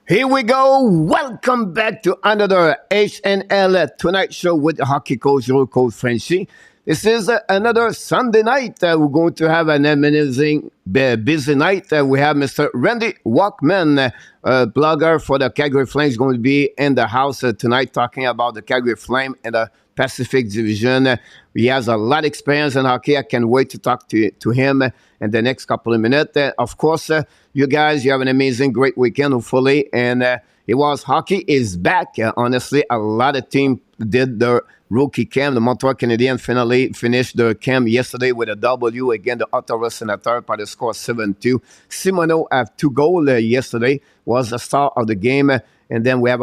Here we go. Welcome back to another HNL Tonight show with hockey coach, your coach Frenchy. This is another Sunday night. We're going to have an amazing, busy night. We have Mr. Randy WORKMAN, blogger for the Calgary Flames, going to be in the house tonight talking about the Calgary Flame and the Pacific Division. He has a lot of experience in hockey. I can't wait to talk to him in the next couple of minutes. Of course, you guys, you have an amazing, great weekend, hopefully. And it was hockey is back. Honestly, a lot of teams did their rookie camp. The Montreal Canadiens finally finished their camp yesterday with a W. Again, the Ottawa Senators by the score 7-2. Simoneau have 2 goals yesterday, was the star of the game. And then we have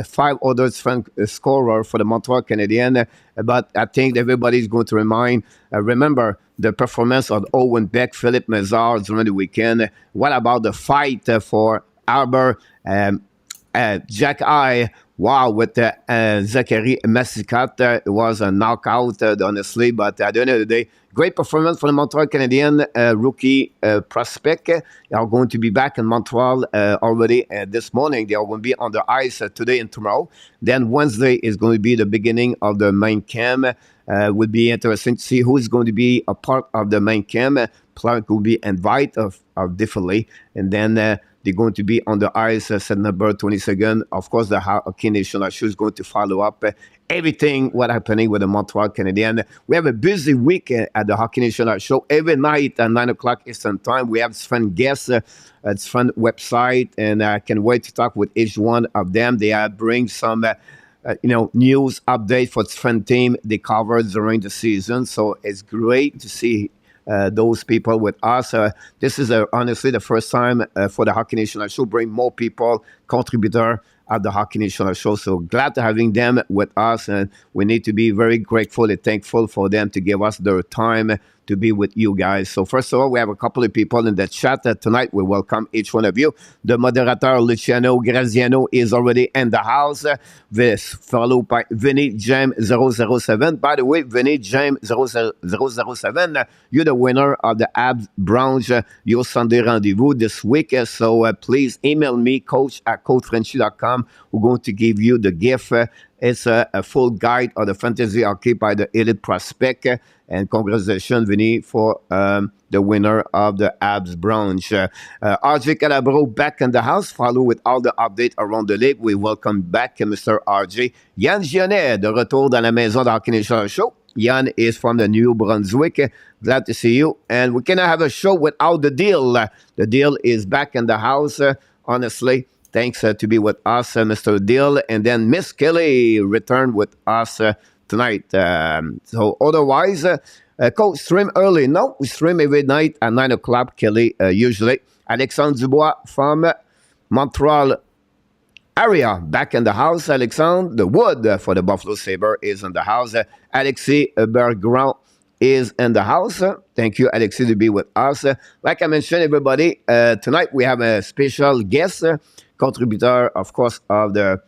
five other scorer for the Montreal Canadiens. But I think everybody's going to remember the performance of Owen Beck, Philippe Mézard during the weekend. What about the fight for Arbor, Jack I? Wow, with Zachary Massicat, it was a knockout, honestly. But at the end of the day, great performance for the Montreal Canadiens rookie prospect. They are going to be back in Montreal already this morning. They are going to be on the ice today and tomorrow. Then Wednesday is going to be the beginning of the main camp. Would be interesting to see who is going to be a part of the main camp. Clark will be invited of differently. And then they're going to be on the ice September 22nd. Of course, the Hockey National Show is going to follow up everything what happening with the Montreal Canadiens. We have a busy week at the Hockey National Show. Every night at 9 o'clock Eastern Time, we have fun guests at fun website, and I can wait to talk with each one of them. They bring some news update for fun team they covered during the season. So it's great to see those people with us. This is honestly the first time for the Hockey National Show, bring more people, contributor at the Hockey National Show. So glad to having them with us, and we need to be very grateful and thankful for them to give us their time to be with you guys. So first of all, we have a couple of people in the chat tonight. We welcome each one of you. The moderator, Luciano Graziano, is already in the house. This followed by Vinny James 007. By the way, Vinny James 007, you're the winner of the Habs Browns, your Sunday rendezvous this week. So please email me, coach@coachfrenchy.com. We're going to give you the gift. It's a full guide of the fantasy hockey by the elite prospect. And congratulations, Vinny, for the winner of the Habs Browns. RJ Calabro back in the house. Follow with all the updates around the league. We welcome back Mr. RJ. Yann Gionnet, de retour dans la maison de Hockey National Show. Yann is from the New Brunswick. Glad to see you. And we cannot have a show without the deal. The deal is back in the house, honestly. Thanks to be with us, Mr. Deal. And then Miss Kelly returned with us tonight. So otherwise, Coach, stream early. No, we stream every night at 9 o'clock, Kelly, usually. Alexandre Dubois from Montreal area, back in the house. Alexandre, the wood for the Buffalo Sabre is in the house. Alexis Bergrand is in the house. Thank you, Alexis, to be with us. Like I mentioned, everybody, tonight we have a special guest, contributor, of course, of the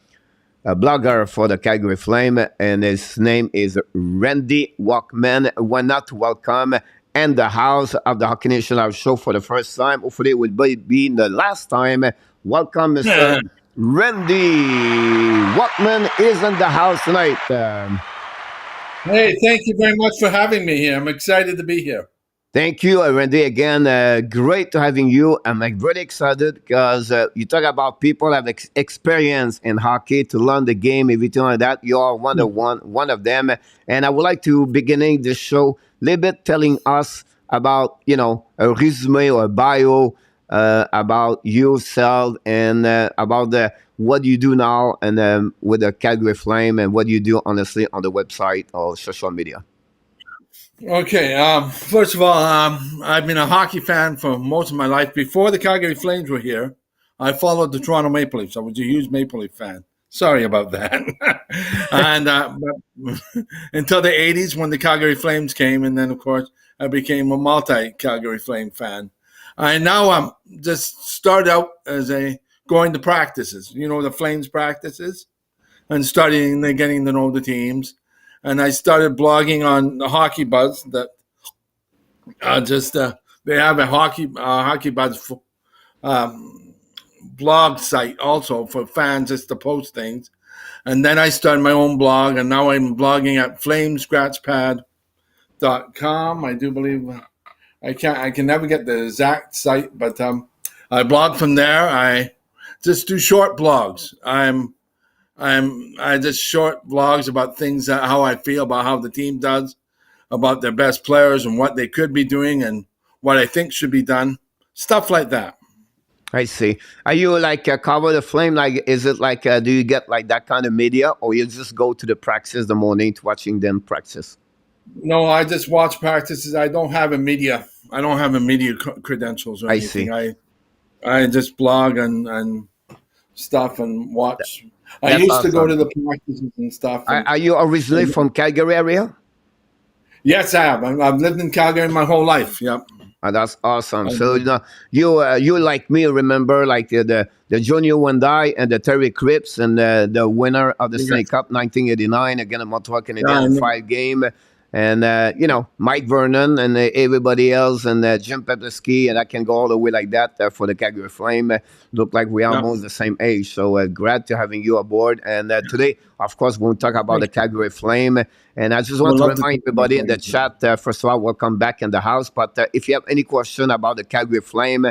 blogger for the Calgary Flame, and his name is Randy WORKMAN. Why not to welcome in the house of the Hockey National Show for the first time. Hopefully it will be the last time. Welcome, Mr. Randy WORKMAN is in the house tonight. Hey, thank you very much for having me here. I'm excited to be here. Thank you, Randy. Again, great to having you. I'm really excited because you talk about people have experience in hockey to learn the game, everything like that. You are one of them. And I would like to beginning this show a little bit telling us about, a resume or a bio about yourself and about what you do now and with the Calgary Flame and what you do, honestly, on the website or social media. Okay, first of all, I've been a hockey fan for most of my life. Before the Calgary Flames were here, I followed the Toronto Maple Leafs. I was a huge Maple Leaf fan. Sorry about that. And until the 80s when the Calgary Flames came, and then, of course, I became a multi-Calgary Flame fan. And now I'm just started out as going to practices, the Flames practices, and studying and getting to know the teams. And I started blogging on the Hockey Buzz that they have a Hockey Buzz blog site also for fans just to post things. And then I started my own blog, and now I'm blogging at flamescratchpad.com. I do believe I can never get the exact site, but I blog from there. I just do short blogs. I just short blogs about things, how I feel about how the team does, about their best players and what they could be doing and what I think should be done, stuff like that. I see. Are you like cover the flame? Like, is it like, do you get like that kind of media, or you just go to the practice the morning to watching them practice? No, I just watch practices. I don't have a media. I don't have a media credentials or I anything. see. I just blog and stuff and watch. I That's used to go to awesome. the practices and stuff. Are you originally And from Calgary area? yes, I have. I've lived in Calgary my whole life. Yep. That's awesome. So And, you like me remember like the Junior Wendai and the Terry Cripps and the winner of the Stanley yes. Cup 1989 again in Montreal Yeah, Canadiens in 5 game, and Mike Vernon and everybody else and Jim Pepinski, and I can go all the way like that for the Calgary Flame. Look like we're yeah. almost the same age. So glad to having you aboard. And today, of course, we'll talk about the Thank you. Calgary Flame. And I just I want would to love to remind take my everybody in the things. chat, first of all, welcome back in the house. But if you have any question about the Calgary Flame,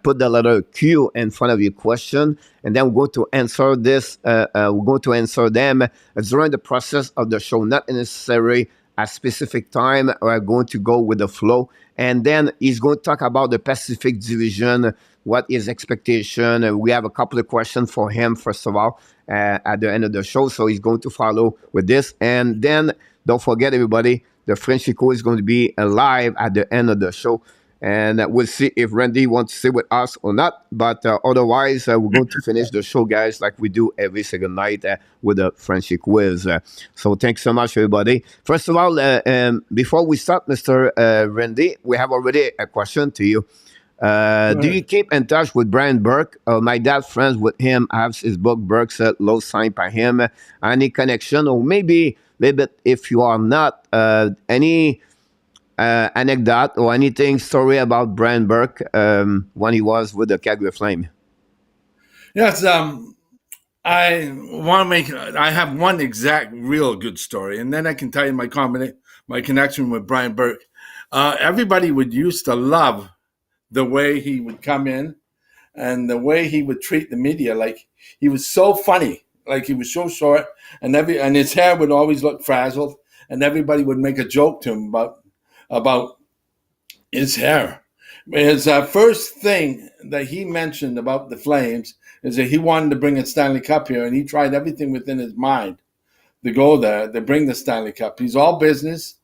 put the letter Q in front of your question, and then we're going to answer this. We're going to answer them during the process of the show, not necessarily a specific time. We're going to go with the flow. And then he's going to talk about the Pacific Division, what is expectation. We have a couple of questions for him, first of all, at the end of the show. So he's going to follow with this. And then don't forget, everybody, the Frenchy Code is going to be live at the end of the show. And we'll see if Randy wants to stay with us or not. But otherwise, we're going to finish the show, guys, like we do every single night with a Frenchy quiz. So thanks so much, everybody. First of all, before we start, Mr. Randy, we have already a question to you. Go Do you ahead. keep in touch with Brian Burke? My dad friends with him, has his book Burke's Low signed by him. Any connection, or maybe a little bit if you are not, any anecdote or anything, story about Brian Burke when he was with the Calgary Flame? Yes. I want to make. I have one exact, real good story, and then I can tell you my connection with Brian Burke. Everybody would used to love the way he would come in and the way he would treat the media. Like he was so funny. Like he was so short, and his hair would always look frazzled, and everybody would make a joke to him about his hair. His first thing that he mentioned about the Flames is that he wanted to bring a Stanley Cup here, and he tried everything within his mind to go there to bring the Stanley Cup. He's all business.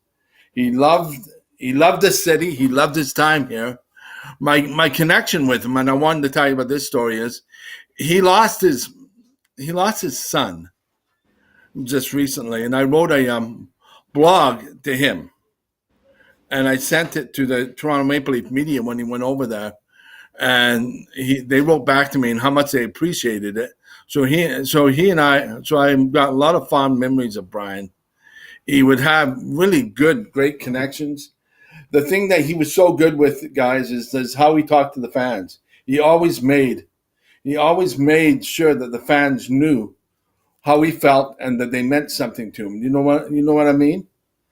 He loved the city. He loved his time here. My connection with him, and I wanted to tell you about this story, is he lost his son just recently, and I wrote a blog to him, and I sent it to the Toronto Maple Leaf media when he went over there, and they wrote back to me and how much they appreciated it. So I got a lot of fond memories of Brian. He would have really great connections. The thing that he was so good with, guys, is how he talked to the fans. He always made sure that the fans knew how he felt and that they meant something to him. You know what I mean?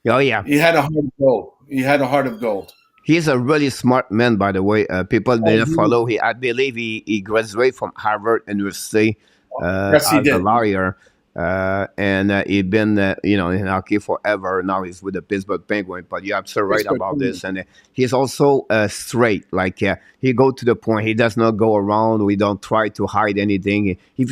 Oh, yeah. He had a heart of gold. He had a heart of gold. He's a really smart man, by the way. People Oh, didn't follow. I believe he graduated from Harvard University yes, he as a did. lawyer, and he's been in hockey forever. Now he's with the Pittsburgh Penguins. But you're absolutely right about this. And he's also straight. Like he go to the point. He does not go around. We don't try to hide anything. If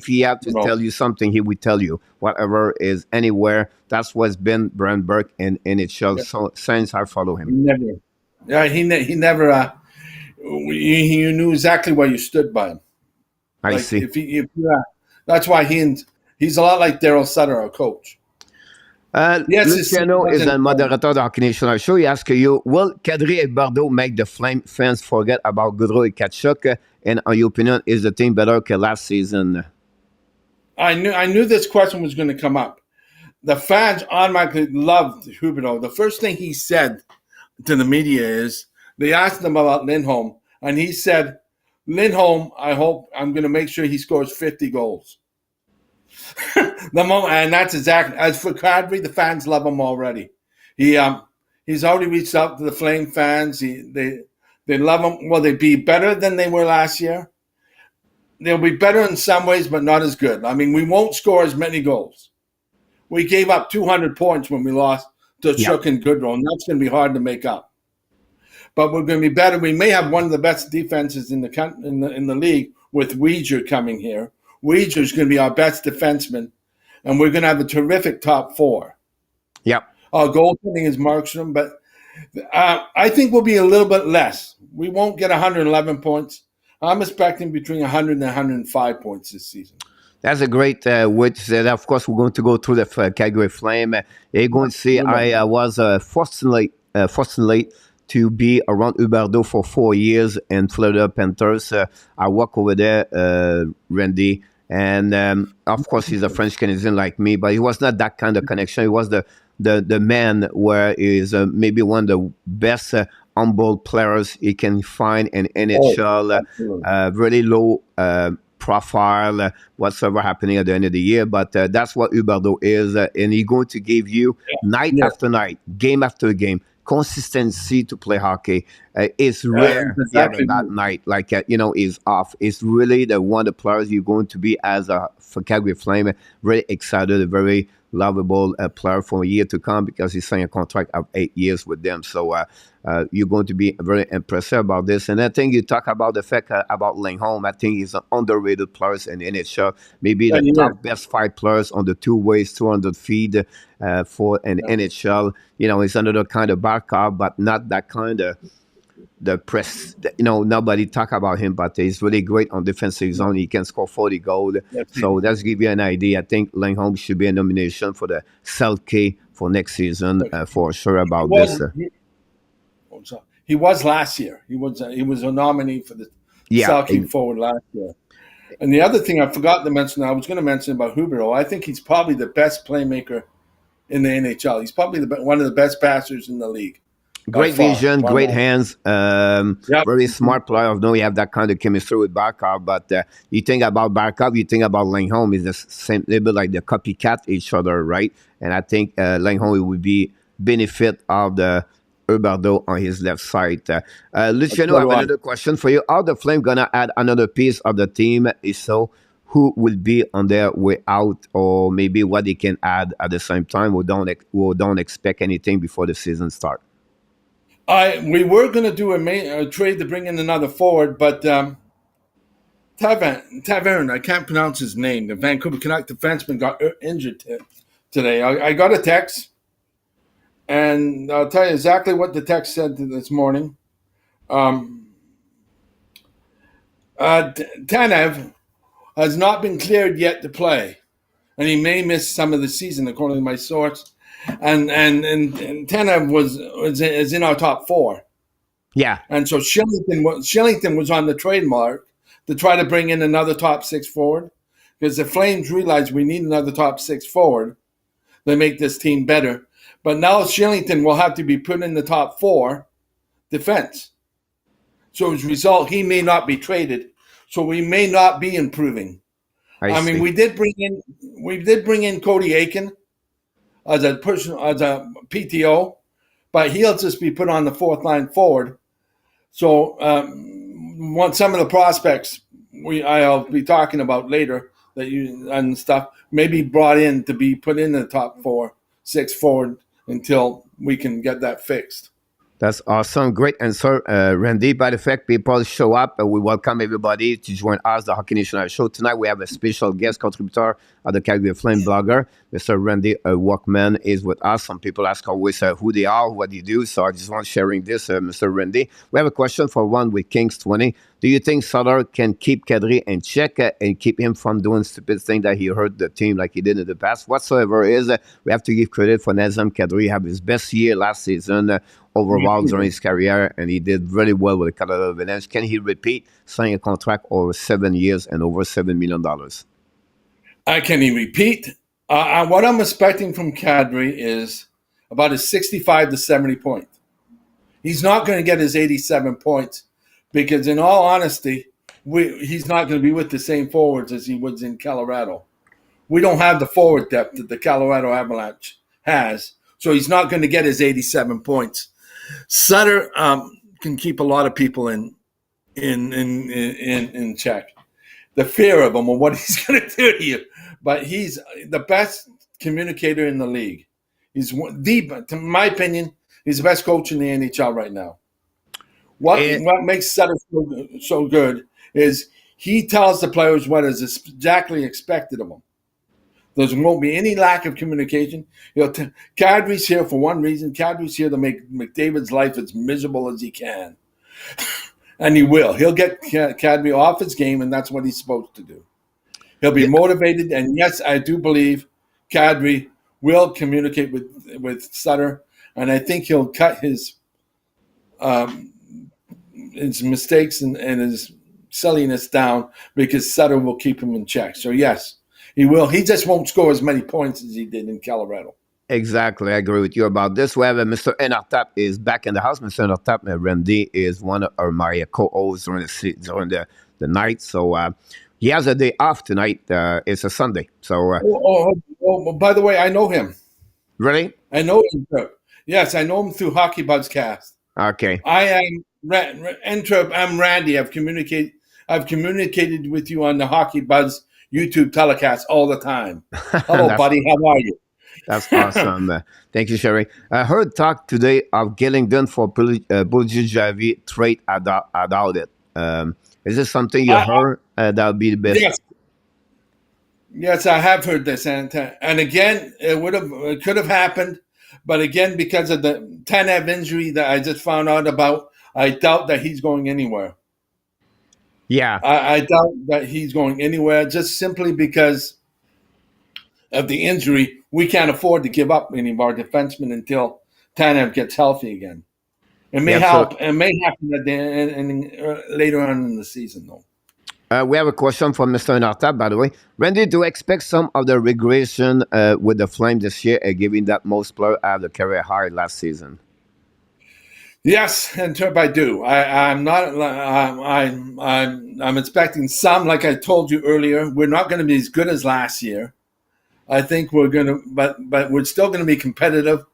he have to No, tell you something, he will tell you whatever is anywhere. That's what's been Brian Burke in itself. yeah, So since I follow he him. never. Yeah, he never. You knew exactly where you stood by him. I Like see. if that's why he's a lot like Daryl Sutter, our coach. Yes, his son Luciano is wasn't. un modérateur de Hockey National Show. He asks you, will Kadri and Bordeaux make the Flame fans forget about Goodrow and Kachuk? And in your opinion, is the team better than last season? I knew this question was going to come up. The fans automatically loved Huberdeau. The first thing he said to the media is they asked him about Lindholm, and he said Lindholm, I'm going to make sure he scores 50 goals. And that's exactly as for Calgary. The fans love him already. He's already reached out to the Flame fans. They love him. Will they be better than they were last year? They'll be better in some ways, but not as good. I mean, we won't score as many goals. We gave up 200 points when we lost to Shook and Goodrow, and that's going to be hard to make up. But we're going to be better. We may have one of the best defenses in the league with Weeger coming here. Weeger is going to be our best defenseman, and we're going to have a terrific top four. Yep. Our goaltending is Markstrom, but I think we'll be a little bit less. We won't get 111 points. I'm expecting between 100 and 105 points this season. That's a great way to say that. Of course, we're going to go through the Calgary Flame. You're going to see I was fortunate to be around Huberdeau for 4 years in Florida Panthers. I work over there, Randy. And of course, he's a French Canadian like me, but he was not that kind of connection. He was the man where he's maybe one of the best humble players he can find in NHL. Really low profile, whatsoever happening at the end of the year. But that's what Huberdeau is. And he's going to give you night after night, game after game, consistency to play hockey. It's rare that night, like, is off. It's really the one of the players you're going to be for Calgary Flame. Really excited, a very lovable player for a year to come because he signed a contract of 8 years with them. So you're going to be very impressed about this. And I think you talk about the fact about Lindholm. I think he's an underrated player in the NHL. Maybe the top best 5 players on the 2 ways, 200 feet for an NHL. He's another kind of backup, but not that kind of the press. Nobody talk about him, but he's really great on defensive zone. He can score 40 goals. So that's give you an idea. I think Lindholm should be a nomination for the Selke for next season for sure about this. He was last year. He was a nominee for the Selke forward last year. And the other thing I forgot to mention, I was going to mention about Huberdeau. I think he's probably the best playmaker in the NHL. He's probably one of the best passers in the league. Great vision, great hands, very smart player. I know you have that kind of chemistry with Barkov, but you think about Barkov, you think about Lindholm is the same, little bit like the copycat each other, right? And I think Lindholm would be benefit of the Huberdeau on his left side. Luciano, I have another question for you. Are the Flame gonna add another piece of the team? If so, who will be on their way out, or maybe what they can add at the same time? We don't expect anything before the season starts. We were going to do a trade to bring in another forward, but Tavern, I can't pronounce his name. The Vancouver Canuck defenseman got injured today. I got a text, and I'll tell you exactly what the text said this morning. Tanev has not been cleared yet to play, and he may miss some of the season, according to my source. And Tanev is in our top 4. Yeah. And so Shillington was on the trademark to try to bring in another top 6 forward, because the Flames realized we need another top 6 forward to make this team better. But now Shillington will have to be put in the top 4 defense. So as a result, he may not be traded. So we may not be improving. I mean, we did bring in Cody Aiken as a PTO, but he'll just be put on the 4th line forward. So some of the prospects I'll be talking about later and stuff may be brought in to be put in the top 4-6 forward until we can get that fixed. That's awesome. Great answer, Randy. By the fact people show up, we welcome everybody to join us, the Hockey Nation show. Tonight we have a special guest contributor of the Calgary Flame blogger. Mr. Randy WORKMAN is with us. Some people ask always who they are, what they do. So I just want sharing this, Mr. Randy. We have a question for one with Kings 20. Do you think Sutter can keep Kadri in check and keep him from doing stupid things that he hurt the team like he did in the past? Whatsoever is, we have to give credit for Nazem Kadri. Have his best year last season overall during his career, and he did really well with the Colorado Avalanche. Can he repeat signing a contract over 7 years and over $7 million? Can he repeat? What I'm expecting from Kadri is about his 65 to 70 points. He's not going to get his 87 points because, in all honesty, he's not going to be with the same forwards as he was in Colorado. We don't have the forward depth that the Colorado Avalanche has, so he's not going to get his 87 points. Sutter can keep a lot of people in check. The fear of him and what he's going to do to you, but he's the best communicator in the league. He's in my opinion, he's the best coach in the NHL right now. What makes Sutter so good is he tells the players what is exactly expected of them. There won't be any lack of communication. Kadri's here for one reason. Kadri's here to make McDavid's life as miserable as he can. And he will. He'll get Kadri off his game, and that's what he's supposed to do. He'll be motivated, and yes, I do believe Kadri will communicate with Sutter, and I think he'll cut his mistakes and his silliness down because Sutter will keep him in check. So yes, he will. He just won't score as many points as he did in Colorado. Exactly. I agree with you about this. We have Mr. Enartap is back in the house. Mr. Enartap, Randy is one of my co-hosts during the night. So he has a day off tonight. It's a Sunday. So by the way, I know him. Really? I know him. Yes, I know him through Hockey Buds Cast. Okay. I am I'm Randy. I've communicated with you on the Hockey Buds YouTube telecast all the time. Hello, buddy. How are you? That's awesome. Thank you, Sherry. I heard talk today of getting done for Javi trade. I doubt it. Is this something you heard? That would be the best. Yes, I have heard this, and again, it could have happened, but again, because of the Tanev injury that I just found out about, I doubt that he's going anywhere. Yeah, I doubt that he's going anywhere, just simply because of the injury. We can't afford to give up any of our defensemen until Tanev gets healthy again. It may help. It may happen later on in the season, though. We have a question from Mr. Enartap, by the way. Randy, do you expect some of the regression with the Flames this year, given that most players have the career high last season? Yes, and I do. I'm not. I'm expecting some. Like I told you earlier, we're not going to be as good as last year. I think we're going to, but we're still going to be competitive.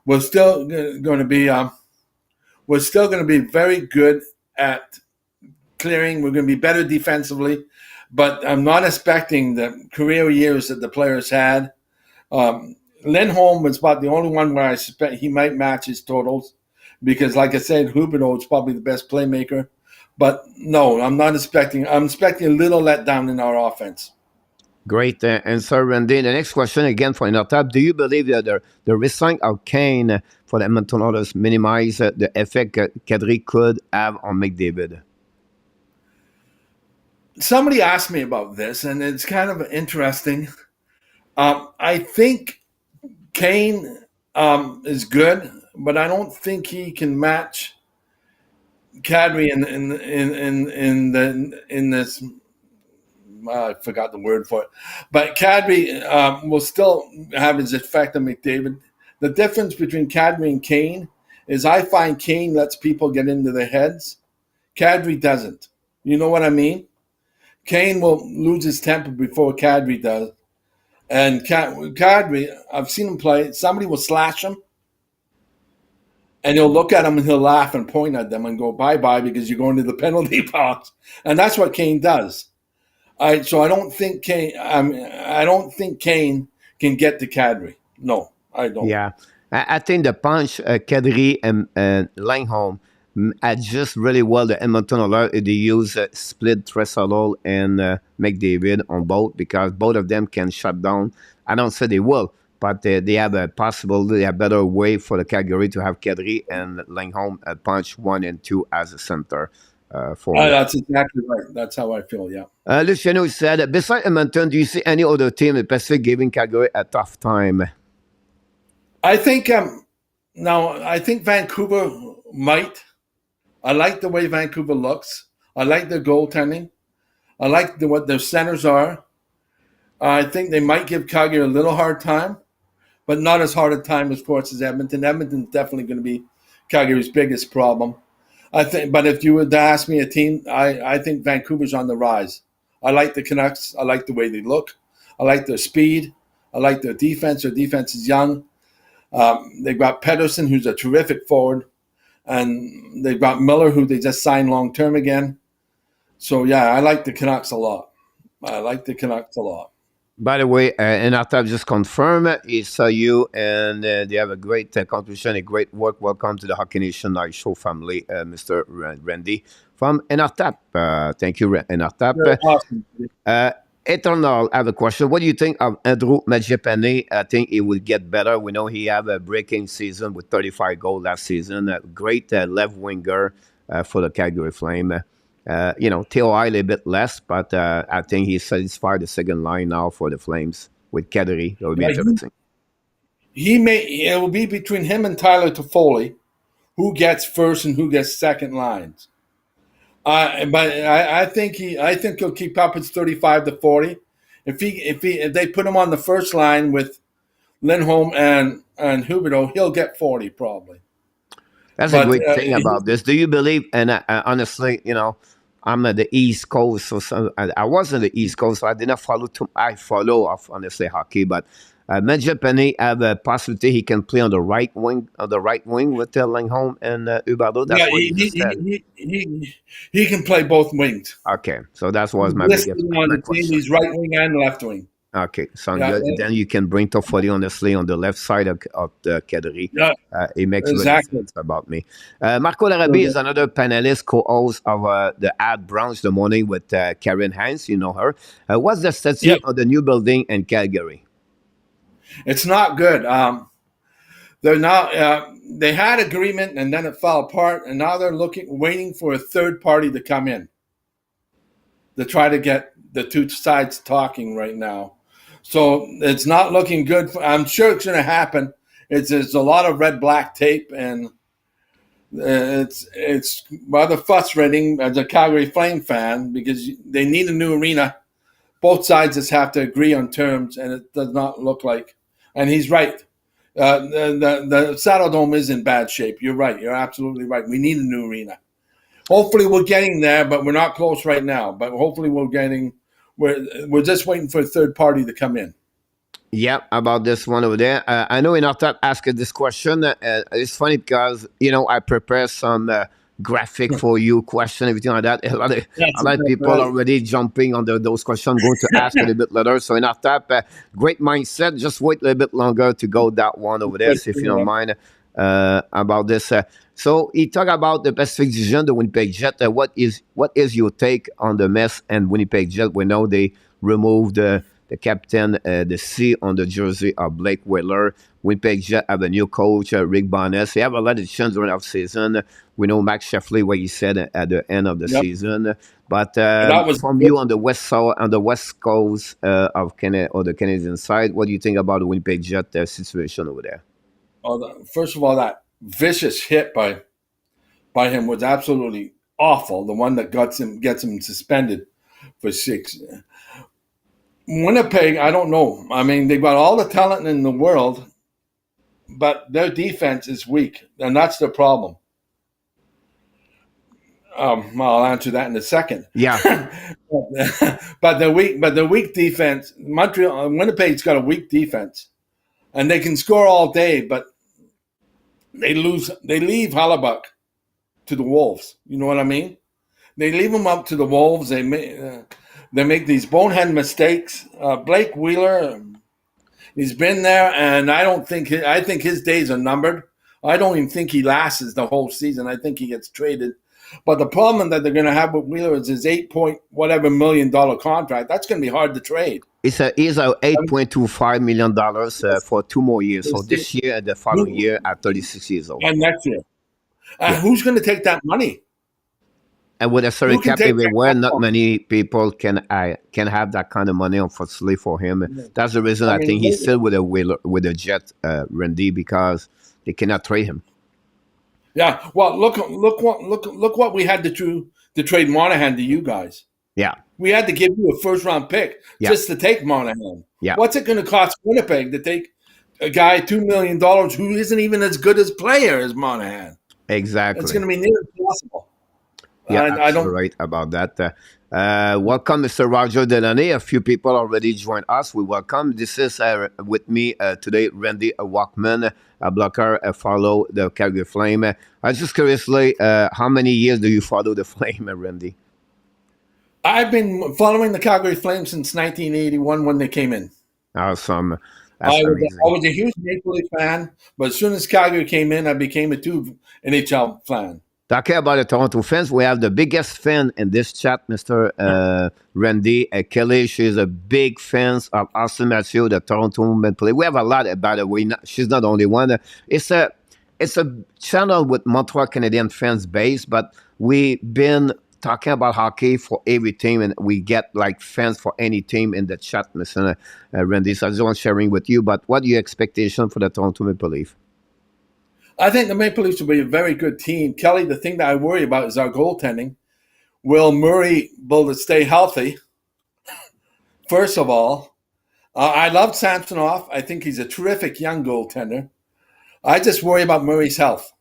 We're still going to be. We're still going to be very good at clearing. We're going to be better defensively, but I'm not expecting the career years that the players had. Lindholm was about the only one where I suspect he might match his totals because, like I said, Huberdeau is probably the best playmaker. But no, I'm not expecting. I'm expecting a little letdown in our offense. Great answer, Randy. The next question again for Enartap. Do you believe that the resign of Kane for the Edmonton Oilers minimize the effect Kadri could have on McDavid? Somebody asked me about this, and it's kind of interesting. I think Kane is good, but I don't think he can match Kadri in this. I forgot the word for it, but Kadri will still have his effect on McDavid. The difference between Kadri and Kane is I find Kane lets people get into their heads. Kadri doesn't. You know what I mean? Kane will lose his temper before Kadri does. And Kadri, I've seen him play. Somebody will slash him, and he'll look at him and he'll laugh and point at them and go bye-bye because you're going to the penalty box. And that's what Kane does. So I don't think Kane. I don't think Kane can get to Kadri. No, I don't. Yeah, I think the punch Kadri and Lindholm adjust really well the Edmonton Oilers. They use split Tresolo and McDavid on both because both of them can shut down. I don't say they will, but they have a possibility, a better way for the Calgary to have Kadri and Lindholm punch 1 and 2 as a center. That's exactly right. That's how I feel, yeah. Luciano said, besides Edmonton, do you see any other team in the Pacific giving Calgary a tough time? I think I think Vancouver might. I like the way Vancouver looks. I like their goaltending. I like what their centers are. I think they might give Calgary a little hard time, but not as hard a time, of course, as Edmonton. Edmonton's definitely going to be Calgary's biggest problem. I think, but if you would ask me a team, I think Vancouver's on the rise. I like the Canucks. I like the way they look. I like their speed. I like their defense. Their defense is young. They've got Pedersen, who's a terrific forward, and they've got Miller, who they just signed long term again. So yeah, I like the Canucks a lot. By the way, and after I've just confirmed, he saw you, and they have a great contribution, a great work. Welcome to the Hockey Nation Night Show family, Mr. Randy from Enartap. Thank you, Enartap. Awesome. Eternal, I have a question. What do you think of Andrew Medjepane? I think he will get better. We know he had a breaking season with 35 goals last season. A great left winger for the Calgary Flame. TOI a little bit less, but I think he's satisfied the second line now for the Flames with Calgary. That would be interesting. It will be between him and Tyler Toffoli, who gets first and who gets second lines. But I think he'll keep up his 35 to 40. If they put him on the first line with Lindholm and Huberdeau, he'll get 40 probably. That's a great thing about this. Do you believe? And honestly, I'm at the East Coast, so I was on the East Coast, so I did not follow I follow off honestly hockey, but Medjepane have a possibility he can play on the right wing with Lindholm and Huberdeau. That's what he can play both wings. Okay, so that was my biggest question. He's right wing and left wing. Okay, sounds good. Then you can bring Toffoli honestly on the left side of the Calgary. Yeah, it makes sense about me. Marco Larrabee is another panelist, co-host of the Ad Brunch the morning with Karen Hines. You know her. What's the status of the new building in Calgary? It's not good. They're not. They had agreement and then it fell apart, and now they're waiting for a third party to come in to try to get the two sides talking right now. So it's not looking good. I'm sure it's going to happen. It's a lot of red-black tape, and it's rather frustrating as a Calgary Flame fan because they need a new arena. Both sides just have to agree on terms, and it does not look like. And he's right. The Saddle Dome is in bad shape. You're right. You're absolutely right. We need a new arena. Hopefully we're getting there, but we're not close right now. But hopefully we're just waiting for a third party to come in. Yeah, about this one over there. I know Enartap asked this question. It's funny because, I prepare some graphic for you, question, everything like that. A lot of people already jumping on those questions. I'm going to ask a little bit later. So Enartap, great mindset. Just wait a little bit longer to go that one over there, so if you don't mind about this. So he talked about the Pacific Division, the Winnipeg Jet. What is your take on the mess and Winnipeg Jet? We know they removed the captain, the C on the jersey of Blake Wheeler. Winnipeg Jet have a new coach, Rick Bonnes. They have a lot of change during the season. We know Max Sheffley, what he said at the end of the season. But from you on the west coast of Canada or the Canadian side, what do you think about the Winnipeg Jet situation over there? First of all, that vicious hit by him was absolutely awful. The one that gets him suspended for 6. Winnipeg, I don't know. I mean, they've got all the talent in the world, but their defense is weak, and that's the problem. I'll answer that in a second. Yeah, but the weak defense. Winnipeg's got a weak defense, and they can score all day, but they leave Hellebuyck to the Wolves. You know what I mean? They leave him up to the Wolves. They make these bonehead mistakes. Blake Wheeler, he's been there, and I think his days are numbered. I don't even think he lasts the whole season. I think he gets traded. But the problem that they're going to have with Wheeler is his $8 million contract. That's going to be hard to trade. He's a $8.25 million for 2 more years. So this year and the following year at 36 years old. And next year. Who's going to take that money? And with a salary cap everywhere, not many people can have that kind of money, unfortunately, for him. That's the reason I think he's still with a Jet, Randy, because they cannot trade him. Yeah, well, look what we had to trade Monahan to you guys. Yeah, we had to give you a first-round pick just to take Monahan. Yeah, what's it going to cost Winnipeg to take a guy $2 million who isn't even as good as player as Monahan? It's Exactly. going to be near impossible. Yeah, I absolutely don't. right about that. Welcome, Mr. Roger Delaney. A few people already joined us. We welcome. This is with me today, Randy WORKMAN, a blocker, follow the Calgary Flame. I just curiously, how many years do you follow the Flame, Randy? I've been following the Calgary Flames since 1981 when they came in. Awesome. I That's was, I amazing. was a huge Maple Leaf fan, but as soon as Calgary came in, I became a two NHL fan. Talking about the Toronto fans, we have the biggest fan in this chat, Mr. Randy Kelly. She's a big fan of Austin Matthew, the Toronto Maple Leaf. We have a lot, by the way. She's not the only one. It's a it's a channel with Montreal Canadian fans base, but we've been talking about hockey for every team, and we get like fans for any team in the chat, Mr. Randy. So I just want sharing with you. But what are your expectation for the Toronto Maple Leaf? I think the Maple Leafs will be a very good team. Kelly, the thing that I worry about is our goaltending. Will Murray be able to stay healthy? First of all, I love Samsonov. I think he's a terrific young goaltender. I just worry about Murray's health.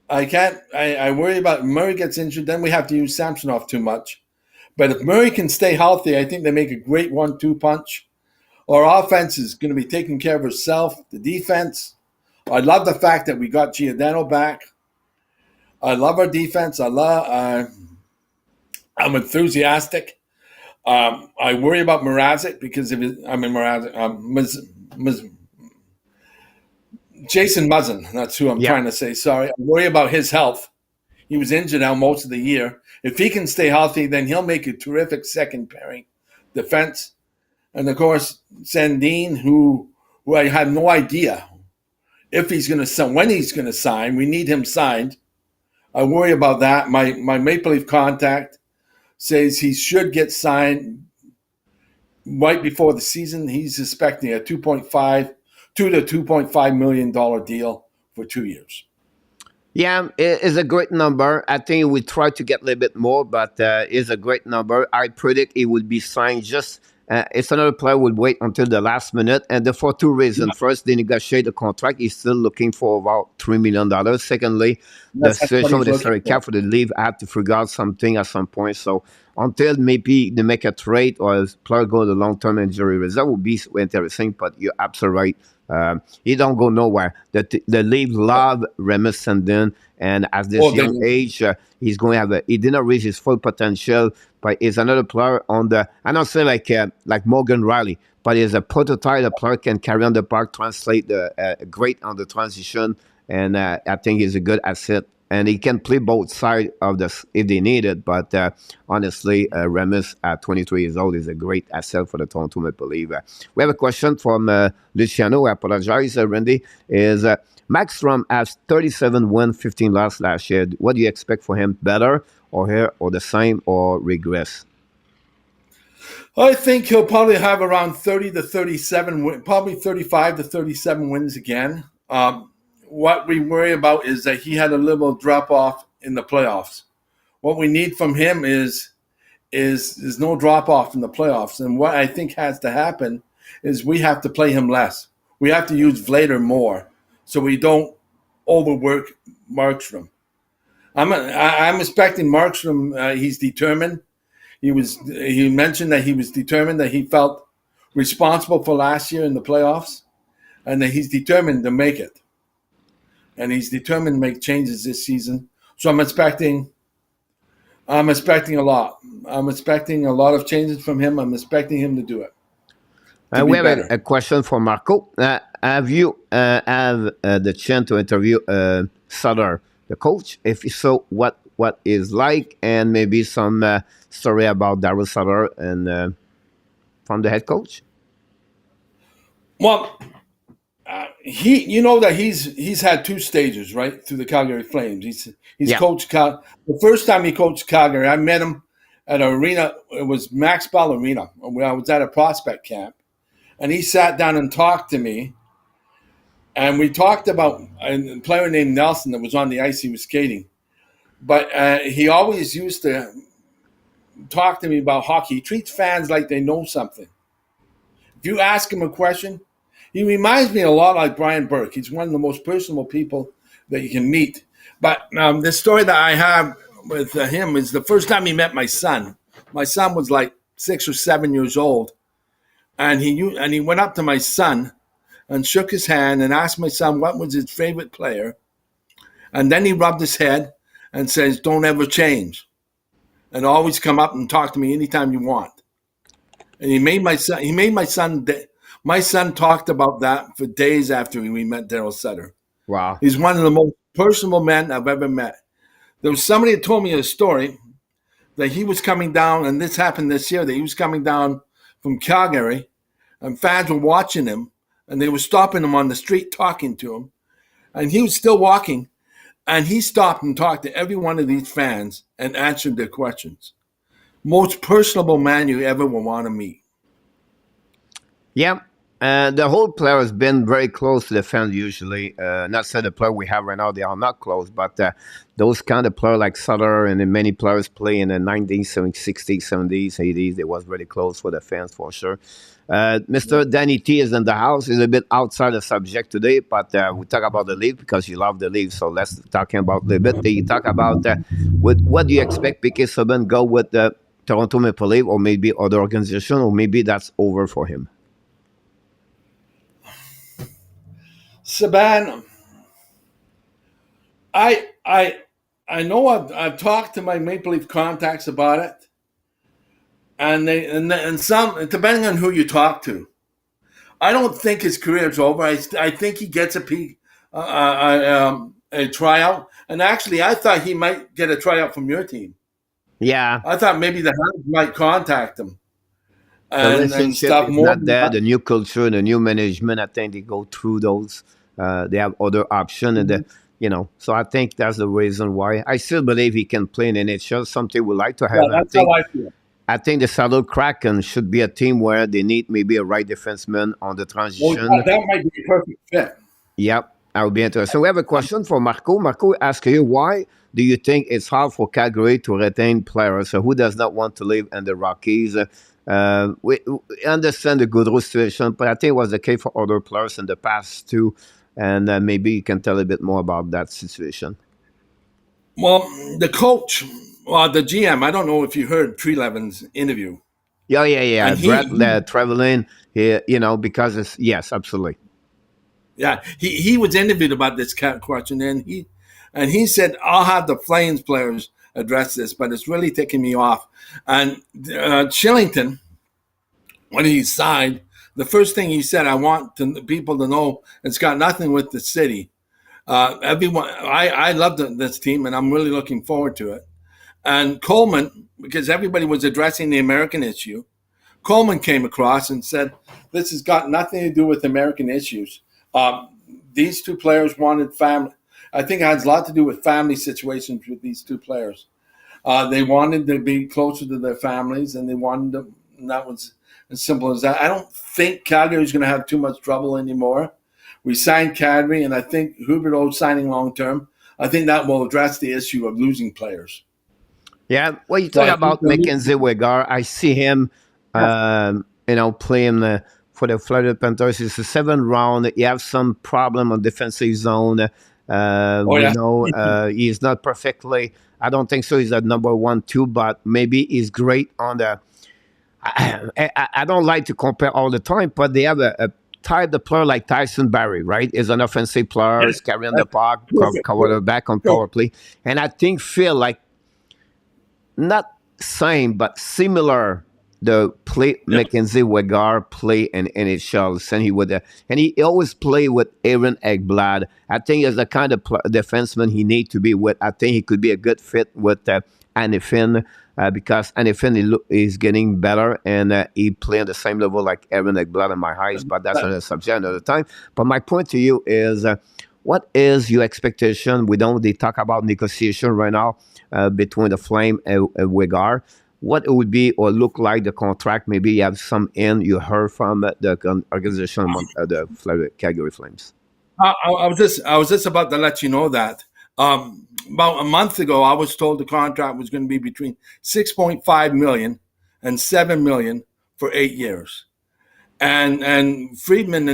I can't. I worry about Murray gets injured, then we have to use Samsonov too much. But if Murray can stay healthy, I think they make a great 1-2 punch. Our offense is going to be taking care of itself. The defense, I love the fact that we got Giordano back. I love our defense. I'm enthusiastic. I worry about Mrazek because Jason Muzzin. That's who I'm Yeah. trying to say. Sorry. I worry about his health. He was injured now most of the year. If he can stay healthy, then he'll make a terrific second pairing defense. And of course, Sandin, who I have no idea if he's going to sign, when he's going to sign. We need him signed. I worry about that. My Maple Leaf contact says he should get signed right before the season. He's expecting a $2 to $2.5 million deal for 2 years. Yeah, it is a great number. I think we try to get a little bit more, but it's a great number. I predict it will be signed just. It's another player will wait until the last minute, and for two reasons. First, they negotiate the contract. He's still looking for about $3 million. Secondly, the That's what situation he's with the looking salary for. cap for the league, I have to figure out something at some point. So until maybe they make a trade or a player go to long-term injury reserve, will be interesting. But you're absolutely right. He don't go nowhere. The league love Remus Sandin, and at this young age, he's going to have he didn't reach his full potential. But he's another player on the. I don't say like Morgan Riley, but he's a prototype. The player can carry on the park, translate the great on the transition, and I think he's a good asset. And he can play both sides of this if they need it. But honestly, Remus at 23 years old is a great asset for the Toronto Maple Leaf. We have a question from Luciano. I apologize, Randy. Is Markstrom has 37 wins, 15 losses last year. What do you expect for him? Better or here or the same or regress? I think he'll probably have around 30 to 37, probably 35 to 37 wins again. What we worry about is that he had a little drop off in the playoffs. What we need from him is no drop off in the playoffs. And what I think has to happen is we have to play him less. We have to use Vlader more so we don't overwork Markstrom. I'm expecting Markstrom. He's determined. He mentioned that he was determined, that he felt responsible for last year in the playoffs, and that he's determined to make it. And he's determined to make changes this season. So I'm expecting a lot. I'm expecting a lot of changes from him. I'm expecting him to do it. We have a question for Marco. Have you have the chance to interview Sutter, the coach? If so, what is like, and maybe some story about Daryl Sutter and from the head coach? Well, he's had two stages right through the Calgary Flames. He's coached the first time he coached Calgary. I met him at an arena. It was Max Bell Arena where I was at a prospect camp, and he sat down and talked to me. And we talked about a player named Nelson that was on the ice. He was skating, but he always used to talk to me about hockey. He treats fans like they know something. If you ask him a question, he reminds me a lot like Brian Burke. He's one of the most personable people that you can meet. But the story that I have with him is the first time he met my son. My son was like 6 or 7 years old, and he went up to my son and shook his hand and asked my son what was his favorite player, and then he rubbed his head and says, "Don't ever change, and always come up and talk to me anytime you want." And he made my son. He made my son. My son talked about that for days after we met Daryl Sutter. Wow. He's one of the most personable men I've ever met. There was somebody that told me a story that he was coming down, and this happened this year, that he was coming down from Calgary, and fans were watching him, and they were stopping him on the street talking to him, and he was still walking, and he stopped and talked to every one of these fans and answered their questions. Most personable man you ever will want to meet. Yeah. The whole player has been very close to the fans usually. Not say the player we have right now, they are not close, but those kind of players like Sutter and then many players play in the 1960s, 70s, 80s, they was very close with the fans for sure. Mr. Danny T is in the house. He's a bit outside the subject today, but we talk about the league because you love the league. So let's talk about a little bit. You talk about with what do you expect Piquet Subban go with the Toronto Maple Leaf or maybe other organization, or maybe that's over for him? Saban, I know I've talked to my Maple Leaf contacts about it, and some, depending on who you talk to, I don't think his career's over. I think he gets a tryout, and actually, I thought he might get a tryout from your team. Yeah. I thought maybe the Habs might contact him The and relationship stuff is more. not there. The new culture, the new management, I think they go through those. They have other options, and so I think that's the reason why. I still believe he can play in NHL. Something we like to Yeah, have. that's how I feel. I think the Saddle Kraken should be a team where they need maybe a right defenseman on the Well, transition. that might be a perfect fit. Yep, I would be interested. So we have a question for Marco. Marco asks you, why do you think it's hard for Calgary to retain players? So who does not want to live in the Rockies? We understand the Goodrow situation, but I think it was the case for other players in the past too. And maybe you can tell a bit more about that situation. Well, the coach, the GM, I don't know if you heard Treleven's interview, Yeah, yeah, yeah. and Brett traveling here, because it's, yes, absolutely. he was interviewed about this question, and he said, "I'll have the Flames players address this, but it's really taking me off." And Shillington, when he signed, the first thing he said, "I want people to know it's got nothing with the city." Everyone, I love this team, and I'm really looking forward to it. And Coleman, because everybody was addressing the American issue, Coleman came across and said, "This has got nothing to do with American issues. These two players wanted family. I think it has a lot to do with family situations with these two players. They wanted to be closer to their families, and they wanted to, and that was as simple as that. I don't think Calgary is going to have too much trouble anymore. We signed Calgary, and I think Huberdeau signing long term. I think that will address the issue of losing players." Yeah, well, you So talk I think about Mackenzie Wegar. I see him, playing for the Florida Panthers. It's a 7th round. He have some problem on defensive zone. We yeah. know he's not perfectly. I don't think so. He's at number 1, 2, but maybe he's great on the. I don't like to compare all the time, but they have a type of player like Tyson Barrie, right? Is an offensive player, is carrying the puck, cover the back on power play, and I think Phil like. Not same, but similar. The play Mackenzie Wegar play in NHL, and he always play with Aaron Ekblad. I think as the kind of defenseman he need to be with. I think he could be a good fit with Anifin because Anifin is getting better and he play on the same level like Aaron Ekblad in my eyes. But that's another subject another time. But my point to you is. What is your expectation? They talk about negotiation right now between the Flame and Wegar. What it would be or look like the contract? Maybe you have some you heard from the organization of the Calgary Flames. I was just about to let you know that about a month ago, I was told the contract was going to be between 6.5 million and 7 million for 8 years, and Friedman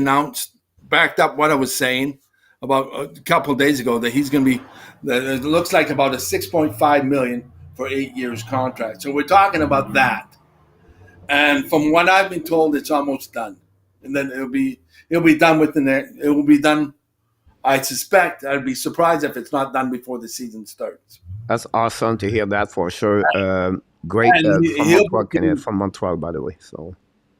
backed up what I was saying. about a couple of days ago that he's going to be. That it looks like about a 6.5 million for 8 years contract. So we're talking about that. And from what I've been told, it's almost done, and then it'll be done within it will be done. I suspect I'd be surprised if it's not done before the season starts. That's awesome to hear that for sure. Great And from he'll Montreal, Canada, be, from Montreal, by the way. So,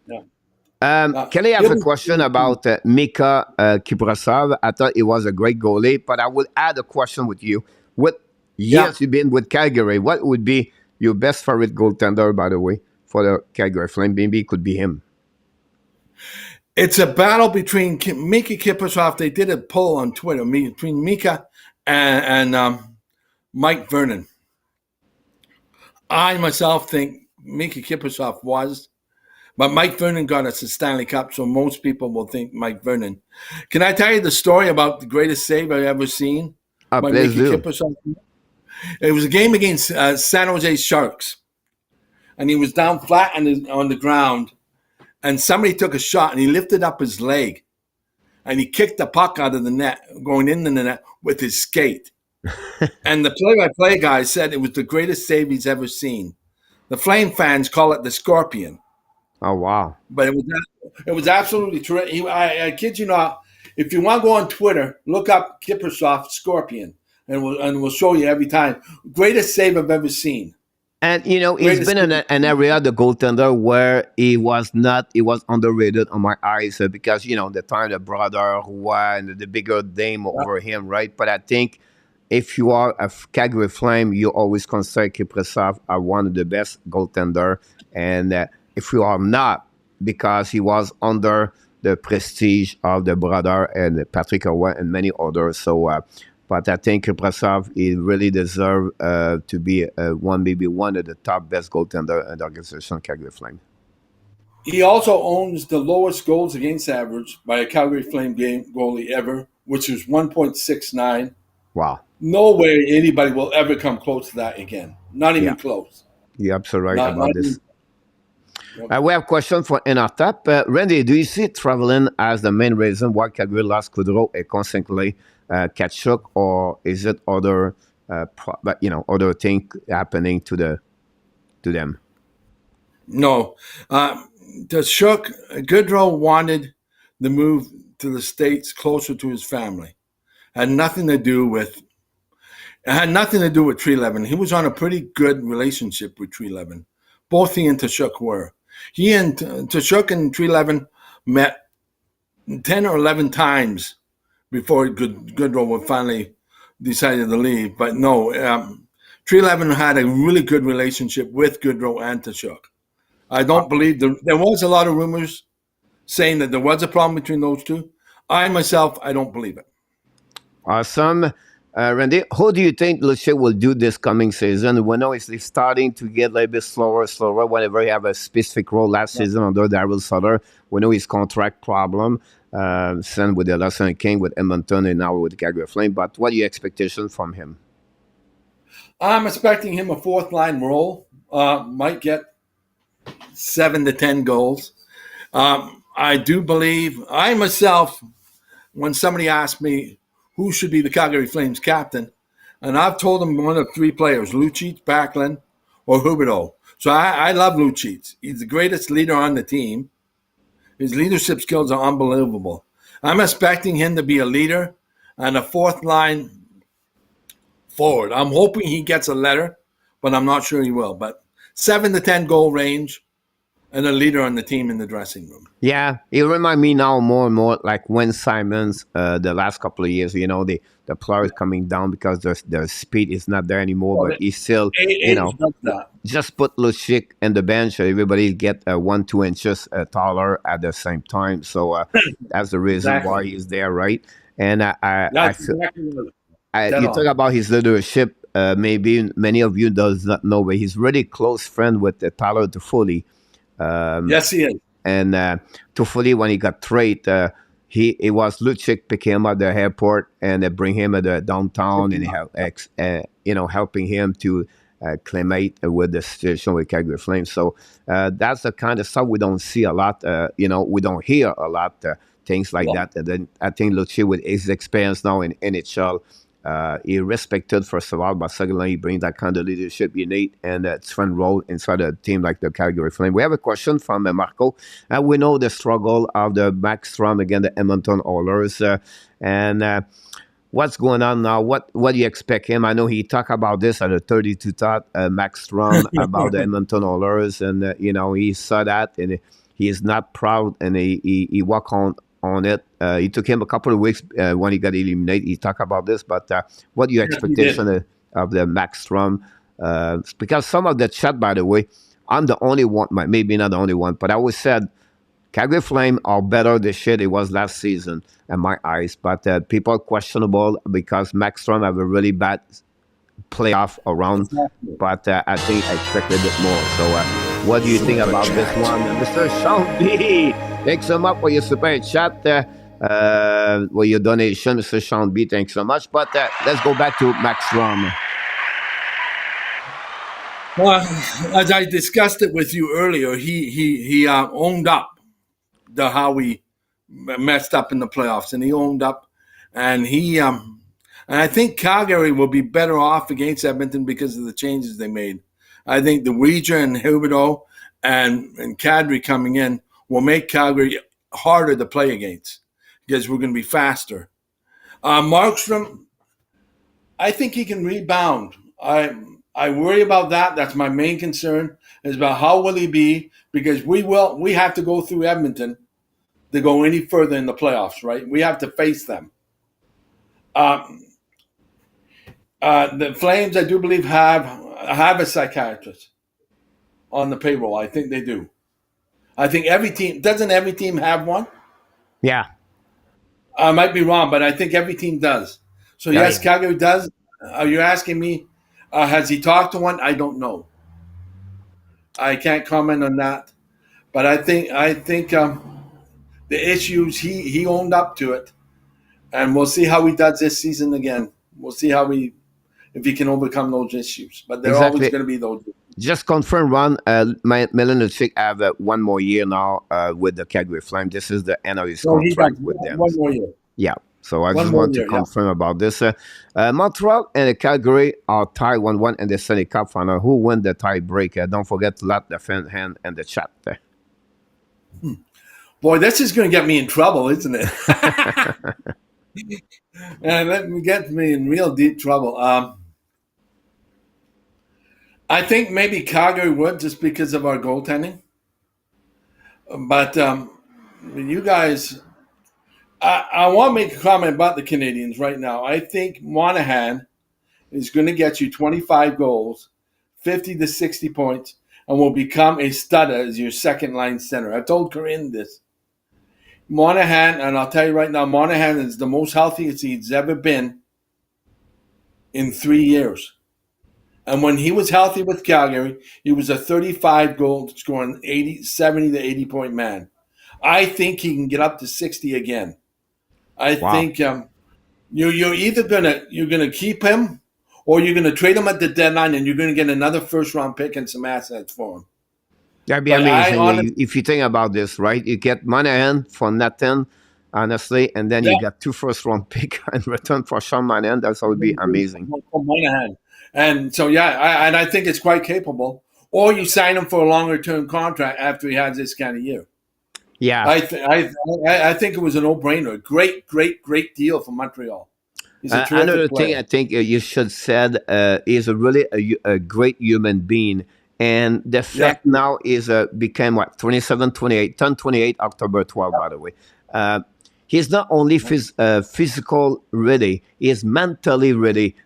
yeah, Kelly has he'll a question be, about Mika Kiprasov. I thought he was a great goalie, but I will add a question with you. What yeah. years you've been with Calgary? What would be your best favorite goaltender, by the way, for the Calgary Flame? Maybe it could be him. It's a battle between Mika Kiprasov. They did a poll on Twitter between Mika and Mike Vernon. I myself think Mika Kiprasov was, but Mike Vernon got us a Stanley Cup, so most people will think Mike Vernon. Can I tell you the story about the greatest save I've ever seen by Please Mika do. Kiprasov? It was a game against San Jose Sharks, and he was down flat on the ground, and somebody took a shot, and he lifted up his leg, and he kicked the puck out of the net, going into the net with his skate. And the play-by-play guy said it was the greatest save he's ever seen. The Flame fans call it the Scorpion, Oh, wow. but it was absolutely true. I kid you not. If you want to go on Twitter, look up Kiprasov Scorpion, and we'll show you every time. Greatest save I've ever seen. And he's Greatest been in save. an area, the goaltender, where he was underrated on my eyes because the time the brother who and the bigger name over him, right? But I think if you are a Calgary Flame, you always consider Kiprasov as one of the best goaltender, and if you are not, because he was under the prestige of the brother and Patrick Roy and many others. So. But I think Kiprasov, he really deserves to be maybe one of the top best goaltender in the organization, Calgary Flame. He also owns the lowest goals against average by a Calgary Flame game goalie ever, which is 1.69. Wow. No way anybody will ever come close to that again. Not Yeah, even close. you're absolutely right Not about even. this. We have a question for Inartap. Randy, do you see traveling as the main reason why Calgary lost Kudrow and consequently Kachuk, or is it other, other thing happening to them? No. The Shook, Goodrow wanted the move to the States closer to his family. Had nothing to do with It had nothing to do with Trelevin. He was on a pretty good relationship with Trelevin. Both he and Tkachuk were. He and Tkachuk and Trelevin met 10 or 11 times before Goodrow would finally decided to leave. But no, Trelevin had a really good relationship with Goodrow and Tkachuk. I don't believe there was a lot of rumors saying that there was a problem between those two. I myself, I don't believe it. Awesome. Randy, how do you think Lucier will do this coming season? We know he's starting to get a little bit slower whenever he have a specific role last season under Daryl Sutter. We know his contract problem, same with the Los Angeles King, with Edmonton, and now with the Calgary Flame. But what are your expectations from him? I'm expecting him a fourth line role. Might get 7 to 10 goals. I do believe, I myself, when somebody asked me who should be the Calgary Flames captain, and I've told them one of 3 players, Lucic, Backlund, or Huberdeau. So I love Lucic. He's the greatest leader on the team. His leadership skills are unbelievable. I'm expecting him to be a leader and a fourth line forward. I'm hoping he gets a letter, but I'm not sure he will. But 7 to 10 goal range and a leader on the team in the dressing room. Yeah, it remind me now more and more like when Simons, the last couple of years, the players coming down because the speed is not there anymore, but he's still, just put Lucic in the bench, so everybody get 1-2 inches taller at the same time. So that's the reason why he's there, right? And you talk about his leadership. Maybe many of you does not know, but he's really close friend with Tyler Toffoli. Yes, he is. And Toffoli, when he got traded, he was Lucic picking him at the airport and bring him at the downtown and helping him to acclimate with the situation with Calgary Flames. So that's the kind of stuff we don't see a lot. We don't hear a lot. things like that. And then I think Lucia, with his experience now in NHL, he respected, first of all, but secondly, he brings that kind of leadership you need and its front role inside a team like the Calgary Flame. We have a question from Marco. We know the struggle of the Backstrom against the Edmonton Oilers. What's going on now? What do you expect him? I know he talked about this at a 32 Thought, Max Strom, about the Edmonton Oilers, and he saw that, and he is not proud, and he worked on it. It took him a couple of weeks when he got eliminated. He talked about this, but what your expectation of the Max Strom? Because some of the chat, by the way, I'm the only one, maybe not the only one, but I always said Calgary Flame are better this year it was last season in my eyes, but people are questionable because Max Strom have a really bad playoff around, but I think I expected it more. So what do you think about this one? Mr. Sean B, thanks so much for your super chat, for your donation, Mr. Sean B, thanks so much. But let's go back to Max Strom. Well, as I discussed it with you earlier, he owned up to how we messed up in the playoffs, and he owned up, and and I think Calgary will be better off against Edmonton because of the changes they made. I think the Ouija and Huberdeau and Kadri coming in will make Calgary harder to play against because we're going to be faster. Markstrom, I think he can rebound. I worry about that. That's my main concern, is about how will he be, because we have to go through Edmonton to go any further in the playoffs, right? We have to face them. The Flames, I do believe, have a psychiatrist on the payroll. I think they do. I think every team, doesn't every team have one? Yeah. I might be wrong, but I think every team does. So yes, Calgary does. Are you asking me, has he talked to one? I don't know. I can't comment on that. But I think the issues, he owned up to it. And we'll see how he does this season again. We'll see if he can overcome those issues. But they're always going to be those. Just confirm, Ron, Milan have one more year now with the Calgary Flame. This is the end of his contract with them. One more year. Yeah. So I just want to confirm about this. Montreal and Calgary are tied 1-1 in the Stanley Cup final. Who won the tiebreaker? Don't forget to let the fan hand and the chat there. Boy, this is going to get me in trouble, isn't it? And let me get me in real deep trouble. I think maybe Calgary would, just because of our goaltending. But you guys, I want to make a comment about the Canadiens right now. I think Monahan is going to get you 25 goals, 50 to 60 points, and will become a stud as your second-line center. I told Corinne this. Monahan, and I'll tell you right now, Monahan is the most healthiest he's ever been in 3 years. And when he was healthy with Calgary, he was a 35-goal scoring 70 to 80-point man. I think he can get up to 60 again. I think you're either gonna keep him, or you're gonna trade him at the deadline, and you're gonna get another first-round pick and some assets for him. That'd be amazing if you think about this, right? You get Monahan for nothing, honestly, and then you got 2 first-round pick in return for Sean Monahan. That would be amazing. For Monahan. And so, I think it's quite capable. Or you sign him for a longer-term contract after he has this kind of year. Yeah. I think it was a no-brainer. Great deal for Montreal. He's a another player. thing I think you should said is really a great human being. And the fact now is became 27, 28, turned 28 October 12, by the way. He's not only physical ready, he's mentally ready,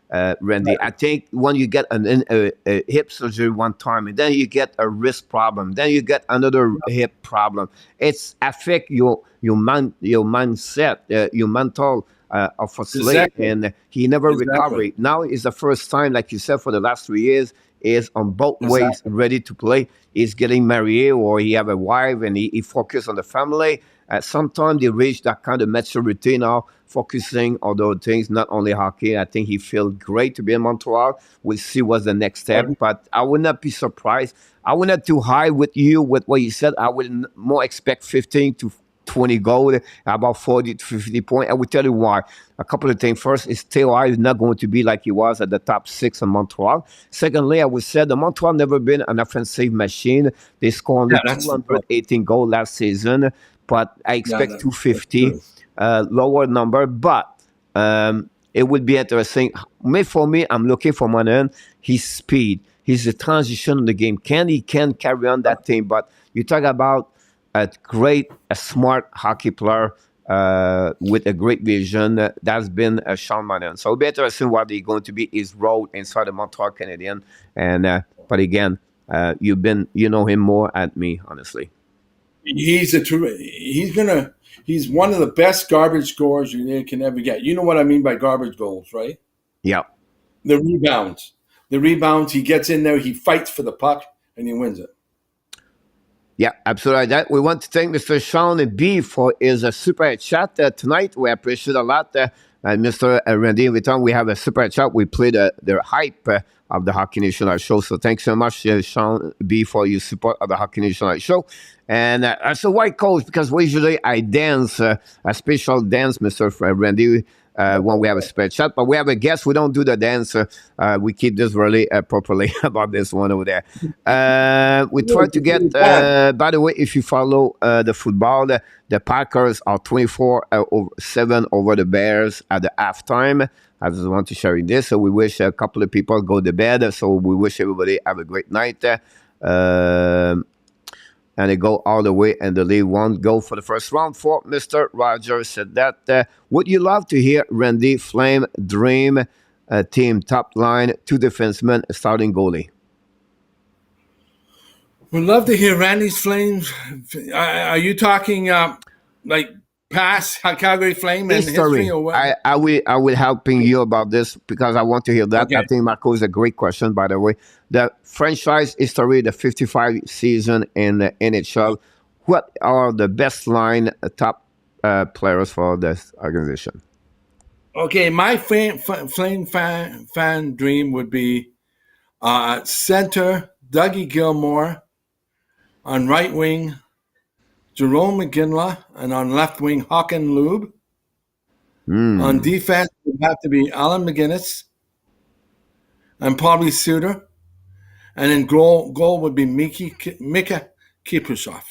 Randy. I think when you get a hip surgery one time, and then you get a wrist problem, then you get another hip problem, it's affect your mindset, your mental of a slave, and he never recovered. Now is the first time, like you said, for the last 3 years, is on both ways ready to play. He's getting married, or he have a wife, and he focus on the family. Sometimes they reach that kind of maturity now, focusing on those things, not only hockey. I think he feels great to be in Montreal. We'll see what's the next step, but I would not be surprised. I would not too high with you with what you said. I would more expect 15 to 20 goals, about 40 to 50 points. I will tell you why. A couple of things. First, his TOI is not going to be like he was at the top 6 in Montreal. Secondly, I would say the Montreal never been an offensive machine. They scored only that's the 218 goals last season, but I expect 250, lower number. But it would be interesting. For me, I'm looking for Monahan. His speed, his transition in the game. He can carry on that team. But you talk about a smart hockey player with a great vision. That's been Sean Monahan. So it'll be interesting what he's going to be his role inside the Montreal Canadiens. And but again, you know him more at me, honestly. He's one of the best garbage scorers you can ever get. You know what I mean by garbage goals, right? Yeah. The rebounds. He gets in there, he fights for the puck, and he wins it. Yeah, absolutely. That we want to thank Mr. Sean B for his super chat tonight. We appreciate a lot. Mr. Randy, every time we have a super chat, we play the hype of the Hockey Nation Live show. So thanks so much, Sean B, for your support of the Hockey Nation Live show. And so why coach? Because usually I dance, a special dance, Mr. Randy, when we have a special chat. But we have a guest. We don't do the dance. We keep this really properly about this one over there. We try to get, by the way, if you follow the football, the Packers are 24-7 over the Bears at the halftime. I just want to share this. So we wish a couple of people go to bed. So we wish everybody have a great night. And they go all the way, and the league won't go for the first round. For Mr. Rogers said that, would you love to hear Randy Flame dream team top line, 2 defensemen, starting goalie? We'd love to hear Randy's Flames. Are you talking like past Calgary Flame and history or what? I will helping you about this because I want to hear that. Okay. I think Marco is a great question, by the way. The franchise history, the 55 season in the NHL. What are the best line top players for this organization? Okay, my Flame fan dream would be center Dougie Gilmour, on right wing Jerome McGinley, and on left wing Håkan Lube. On defense, it would have to be Alan McGinnis and probably Suter. And in goal would be Mika Kiprusoff.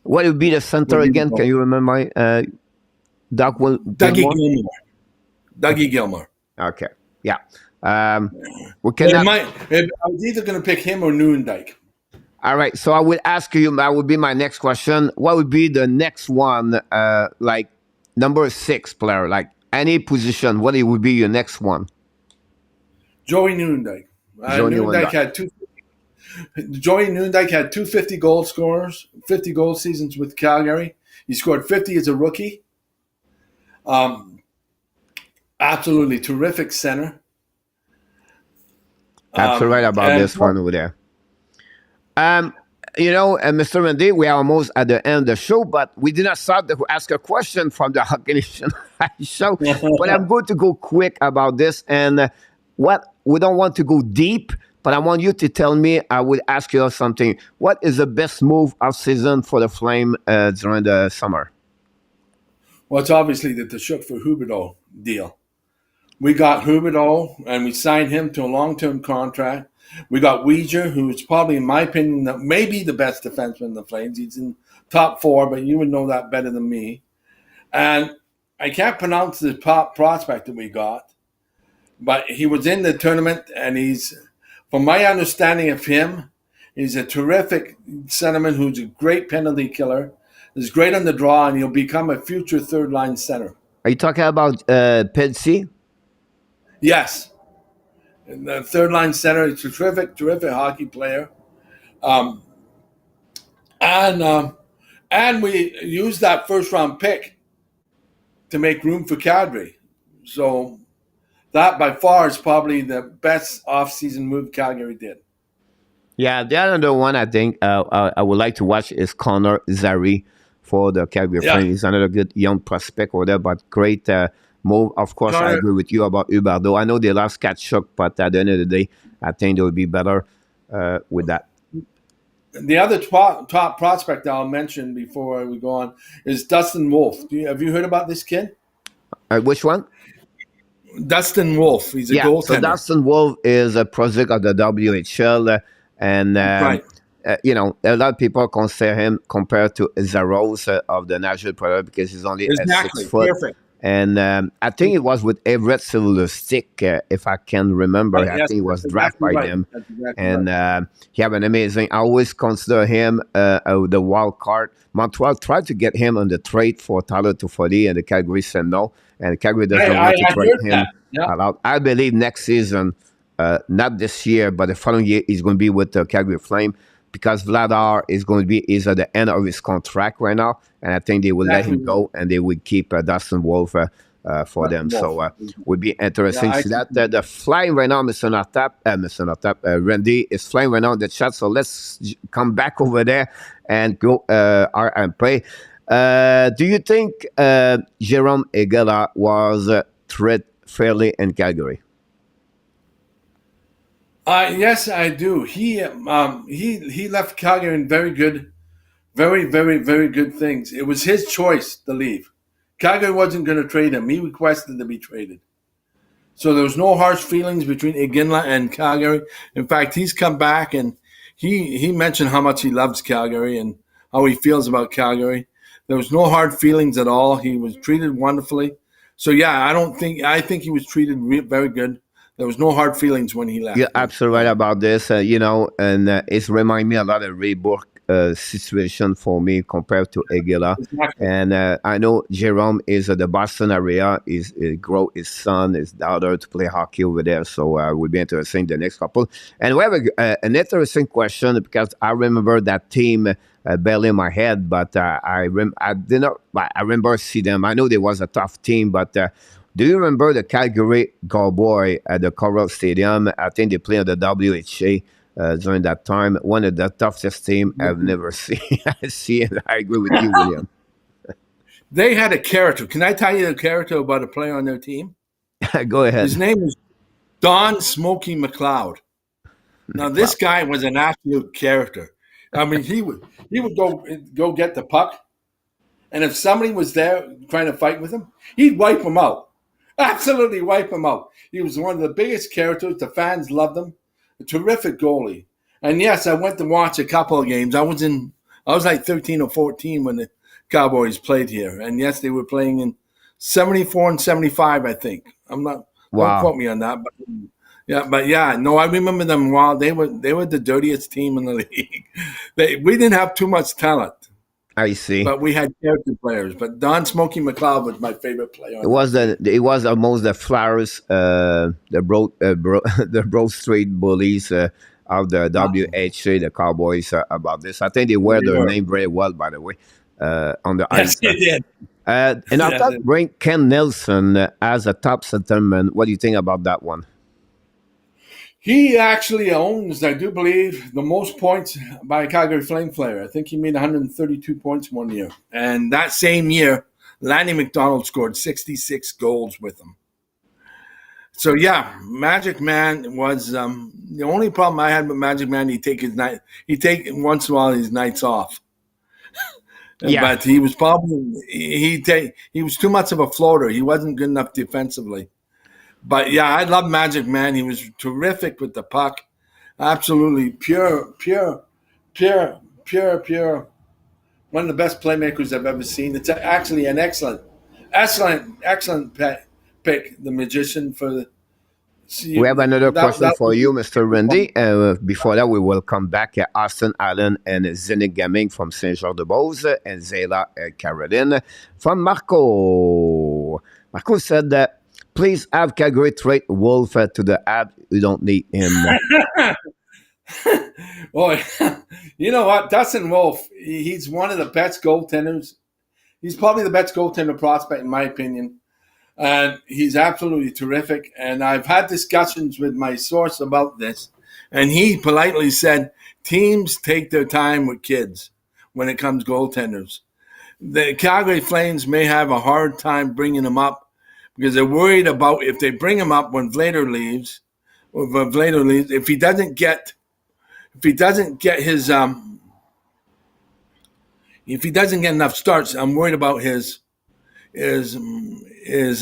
What would be the center again? Can you remember my Dougie Gilmour. Okay. Yeah. I was either going to pick him or Nieuwendyk. All right. So I will ask you, that would be my next question. What would be the next one, like number 6 player, like any position, what it would be your next one? Joey Nieuwendyk. Nieuwendyk had 250 goal scorers, 50 goal seasons with Calgary. He scored 50 as a rookie. Absolutely terrific center. Absolutely right about this one over there. Mr. Randy, we are almost at the end of the show, but we did not start to ask a question from the Hockey Nation show. But I'm going to go quick about this. And we don't want to go deep, but I want you to tell me, I will ask you something. What is the best move of season for the Flame during the summer? Well, it's obviously the Tkachuk for Huberdeau deal. We got Huberdeau, and we signed him to a long-term contract. We got Weeger, who is probably, in my opinion, maybe the best defenseman in the Flames. He's in top 4, but you would know that better than me. And I can't pronounce the top prospect that we got, but he was in the tournament, and he's, from my understanding of him, he's a terrific centerman who's a great penalty killer, is great on the draw, and he'll become a future third-line center. Are you talking about Pedsy? Yes. And the third-line center, he's a terrific hockey player. And we used that first-round pick to make room for Calgary. So that, by far, is probably the best off-season move Calgary did. Yeah, the other one I think I would like to watch is Conor Zari for the Calgary Flames. He's another good young prospect over there, but great move. Of course, I agree with you about Huberdeau. I know they lost Tkachuk, but at the end of the day, I think they will be better with that. The other top prospect I'll mention before we go on is Dustin Wolf. Have you heard about this kid? Which one? Dustin Wolf. He's a Yeah, so goaltender. Dustin Wolf is a project of the WHL, and Right. a lot of people consider him compared to Zaros of the National Product because he's only at Exactly. 6 foot. Perfect. And I think it was with Everett Silver Stick, if I can remember. Right, I yes, think he was that's drafted exactly by right. them. That's exactly And right. he have an amazing. I always consider him the wild card. Montreal tried to get him on the trade for Tyler Toffoli, and the Calgary said no. And Calgary doesn't I want to trade heard him that. Yeah. out. I believe next season, not this year, but the following year, he's going to be with the Calgary Flame because Vladar is at the end of his contract right now, and I think they will let him Exactly. go, and they will keep Dustin Wolf for them. Wolf. So would be interesting Yeah, to see that. The flying right now, Mr. Notap, Randy is flying right now in the chat. So let's come back over there and go and play. Do you think Jerome Egala was treated fairly in Calgary? Yes, I do. He left Calgary in very good, very, very, very good things. It was his choice to leave. Calgary wasn't going to trade him. He requested to be traded. So there was no harsh feelings between Iginla and Calgary. In fact, he's come back and he mentioned how much he loves Calgary and how he feels about Calgary. There was no hard feelings at all. He was treated wonderfully. So yeah, I think he was treated very good. There was no hard feelings when he left. You're absolutely right about this, and it's remind me a lot of Rayburg situation for me compared to Aguila. Exactly. And I know Jerome is at the Boston area. He's grow his son, his daughter to play hockey over there. So it will be interesting the next couple. And we have an interesting question because I remember that team barely in my head, but I did not. I remember see them. I know there was a tough team, but. Do you remember the Calgary Cowboy at the Coral Stadium? I think they played on the WHA during that time. One of the toughest team I've never seen. I agree with you, William. They had a character. Can I tell you a character about a player on their team? Go ahead. His name was Don Smokey Mcleod. Now this guy was an absolute character. I mean, he would go get the puck, and if somebody was there trying to fight with him, he'd wipe them out. Absolutely wipe him out. He was one of the biggest characters. The fans loved him. A terrific goalie. And yes, I went to watch a couple of games. I was like 13 or 14 when the Cowboys played here. And yes, they were playing in 74 and 75, I think. I'm not Don't quote me on that, but no, I remember them well. They were the dirtiest team in the league. We didn't have too much talent. I see. But we had character players. But Don Smokey Mcleod was my favorite player. It was almost the Flowers, the Broad Street Bullies of the WHA, the Cowboys about this. I think they wear their name very well, by the way, on the ice. Yes, they did. And I thought bring Ken Nelson as a top centerman. What do you think about that one? He actually owns, I do believe, the most points by a Calgary Flame player. I think he made 132 points one year. And that same year, Lanny McDonald scored 66 goals with him. So, yeah, Magic Man was the only problem I had with Magic Man. He'd take once in a while his nights off. Yeah. But he was he was too much of a floater. He wasn't good enough defensively. But yeah, I love Magic Man. He was terrific with the puck. Absolutely pure. One of the best playmakers I've ever seen. It's actually an excellent pick. The magician for the. We have another question for you, Mr. Randy. Before that, we will come back at Austin Allen and Zenit Gaming from Saint-Jean-de-Beauce and Zayla Caroline from Marco. Marco said that please have Calgary trade Wolf to the app. We don't need him. Boy, you know what? Dustin Wolf, he's one of the best goaltenders. He's probably the best goaltender prospect, in my opinion. And he's absolutely terrific. And I've had discussions with my source about this. And he politely said, teams take their time with kids when it comes goaltenders. The Calgary Flames may have a hard time bringing them up because they're worried about if they bring him up when Vlader leaves, if he doesn't get his If he doesn't get enough starts, I'm worried about his his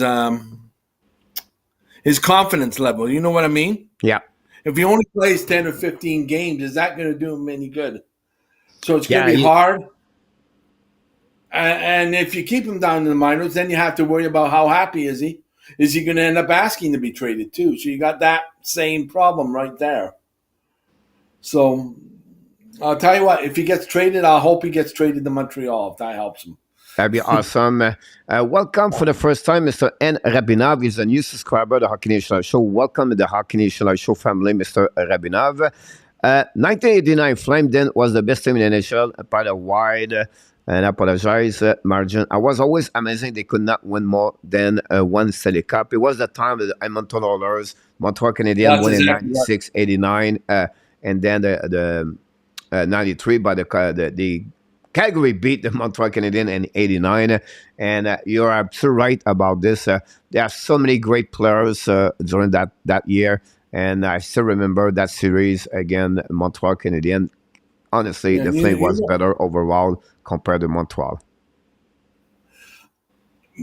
um, his confidence level. You know what I mean? Yeah. If he only plays 10 or 15 games, is that going to do him any good? So it's going Yeah. to be hard. And if you keep him down in the minors, then you have to worry about how happy is he. Is he going to end up asking to be traded too? So you got that same problem right there. So I'll tell you what, if he gets traded, I hope he gets traded to Montreal if that helps him. That'd be awesome. Welcome for the first time, Mr. N. Rabinov. He's a new subscriber to the Hockey Nation Show. Welcome to the Hockey Nation Show family, Mr. Rabinov. 1989 Flame then was the best team in the NHL by a wide, and I apologize, margin. I was always amazing. They could not win more than one Stanley Cup. It was the time of the Edmonton Oilers, Montreal Canadiens won in exactly 96, 89, and then the 93 by the Calgary beat the Montreal Canadiens in 89, and you're absolutely right about this. There are so many great players during that year, and I still remember that series again, Montreal Canadiens. Honestly, Yeah, the Flame was better overall compared to Montreal.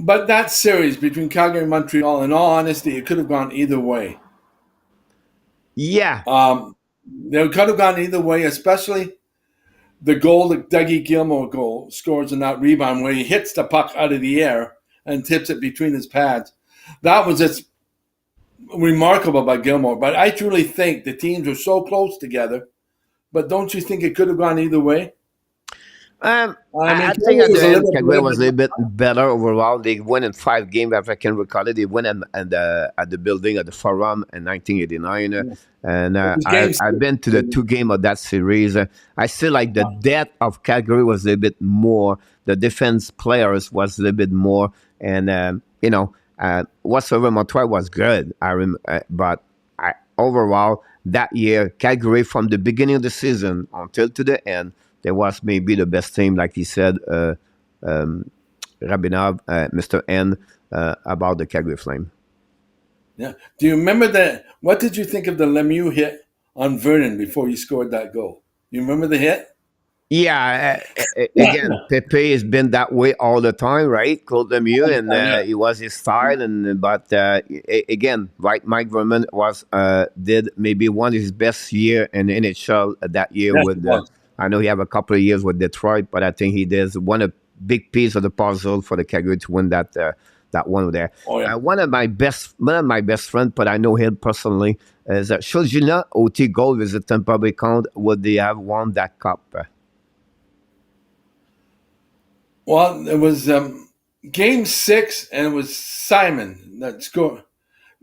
But that series between Calgary and Montreal, in all honesty, it could have gone either way. Yeah, They could have gone either way, especially the goal that Dougie Gilmour goal scores in that rebound where he hits the puck out of the air and tips it between his pads. That was just remarkable by Gilmour. But I truly think the teams were so close together. But don't you think it could have gone either way? I think Calgary at was the a end, little Calgary bit was a little bit better overall. They won in 5 games, if I can recall it. They won at the building at the Forum in 1989. And It was game I've been to the 2 games of that series. I still like the depth of Calgary was a little bit more. The defense players was a little bit more. And, whatsoever, Montreal was good. But overall, that year, Calgary, from the beginning of the season until to the end, there was maybe the best team, like he said, Rabinov, Mr. N, about the Calgary Flame. Yeah. Do you remember that? What did you think of the Lemieux hit on Vernon before he scored that goal? You remember the hit? Yeah, again, Pepe has been that way all the time, right? Claude Lemieux, and it was his style. But again, right, Mike Vernon did maybe one of his best year in the NHL that year Yes, with. it was. I know he have a couple of years with Detroit, but I think he did one a big piece of the puzzle for the Calgary to win that one there. Oh, yeah. One of my best friends, but I know him personally, is Shulgina OT Gold with the Tampa Bay Count. Would they have won that cup? Well, it was game 6, and it was Simon that scored.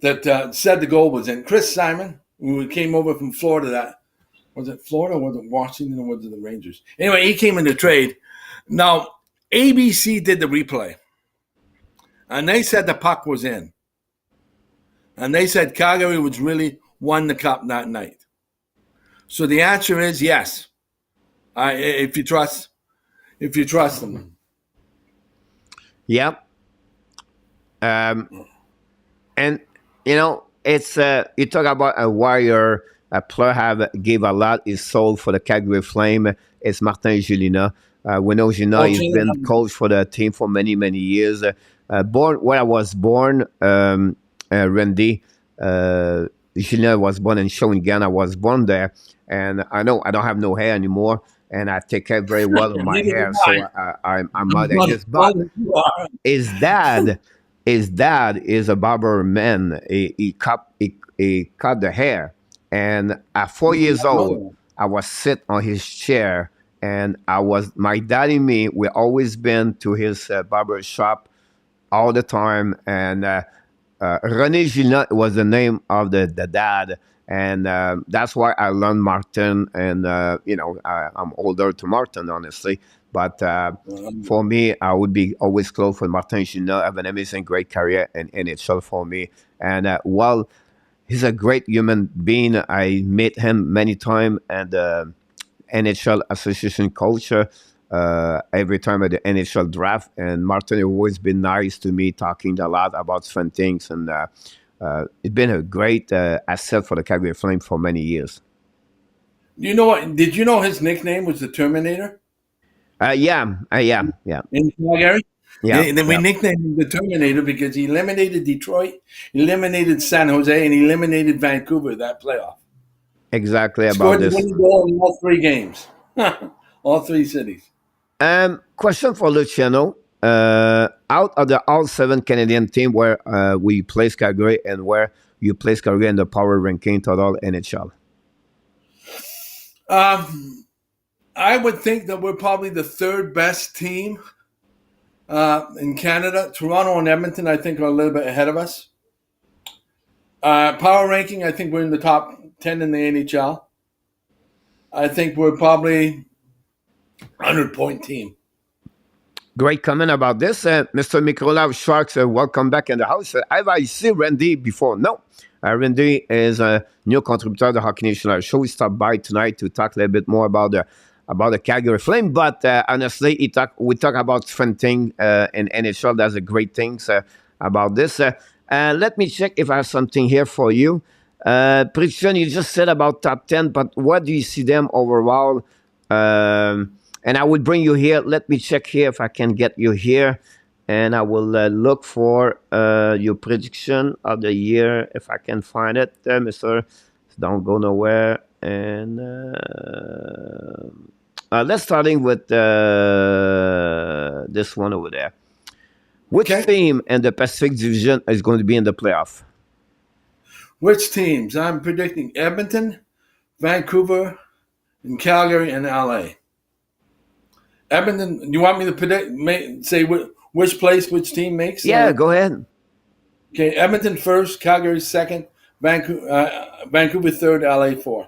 That said the goal was in. Chris Simon, who came over from Florida. Was it Florida, or was it Washington, or was it the Rangers? Anyway, he came in the trade. Now, ABC did the replay, and they said the puck was in. And they said Calgary was really won the cup that night. So the answer is yes. If you trust them. Yep. And it's you talk about a warrior. A player gave a lot his soul for the Calgary Flame. It's Martin Julina. We know Julina has been coach for the team for many, many years. Born where I was born, Randy. Julina was born in Shawinigan. I was born there, and I know I don't have no hair anymore, and I take care very well of my hair. So I'm not like this. But his dad is a barber man. He cut the hair. And at 4 years old, I was sit on his chair, and my dad and me, we always been to his barber shop all the time. And René Gillot was the name of the dad. And that's why I learned Martin. And, I'm older to Martin, honestly. But for me, I would be always close with Martin Gillot. Have an amazing, great career in NHL for me. And, he's a great human being. I met him many times at the NHL Association culture every time at the NHL draft. And Martin has always been nice to me, talking a lot about fun things. And it's been a great asset for the Calgary Flame for many years. You know what? Did you know his nickname was the Terminator? Yeah, in Calgary. yeah, Then we yeah. nicknamed him the Terminator because he eliminated Detroit, eliminated San Jose, and eliminated Vancouver that playoff. Exactly about Scored the this. winning goal in all three games, all three cities. Question for Luciano. Out of the all seven Canadian team where we place Calgary and where you place Calgary in the power ranking total NHL. I would think that we're probably the third best team in Canada. Toronto and Edmonton, I think, are a little bit ahead of us. Power ranking, I think we're in the top 10 in the NHL. I think we're probably 100-point team. Great comment about this. Mr. Mcleod Sharks, welcome back in the house. Have I seen Randy before? No. Randy is a new contributor to the Hockey Nation show. We stopped by tonight to talk a little bit more about the Calgary Flame. But honestly, we talk about different things in NHL. That's a great thing about this. Let me check if I have something here for you. Prediction, you just said about top 10, but what do you see them overall? And I will bring you here. Let me check here if I can get you here. And I will look for your prediction of the year if I can find it, Mr. Don't go nowhere. And let's starting with this one over there. Which team in the Pacific Division is going to be in the playoff? Which teams? I'm predicting Edmonton, Vancouver, and Calgary and LA. Edmonton, you want me to predict, say which place, which team makes? Yeah, go ahead. Okay, Edmonton first, Calgary second, Vancouver third, LA fourth.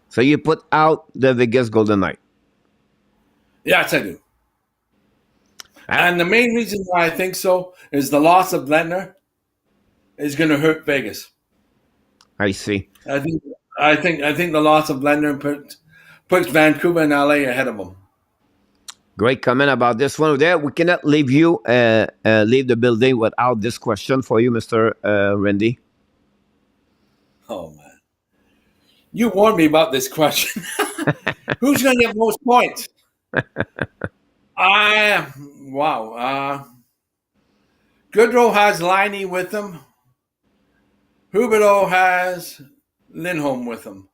So you put out the Vegas Golden Knight. Yes, I do. And the main reason why I think so is the loss of Lehner is going to hurt Vegas. I see. I think the loss of Lehner puts Vancouver and LA ahead of them. Great comment about this one over there. We cannot leave the building without this question for you, Mr. Randy. Oh, man. You warned me about this question. Who's going to get most points? Wow. Goodrow has Liney with him. Huberdeau has Lindholm with him.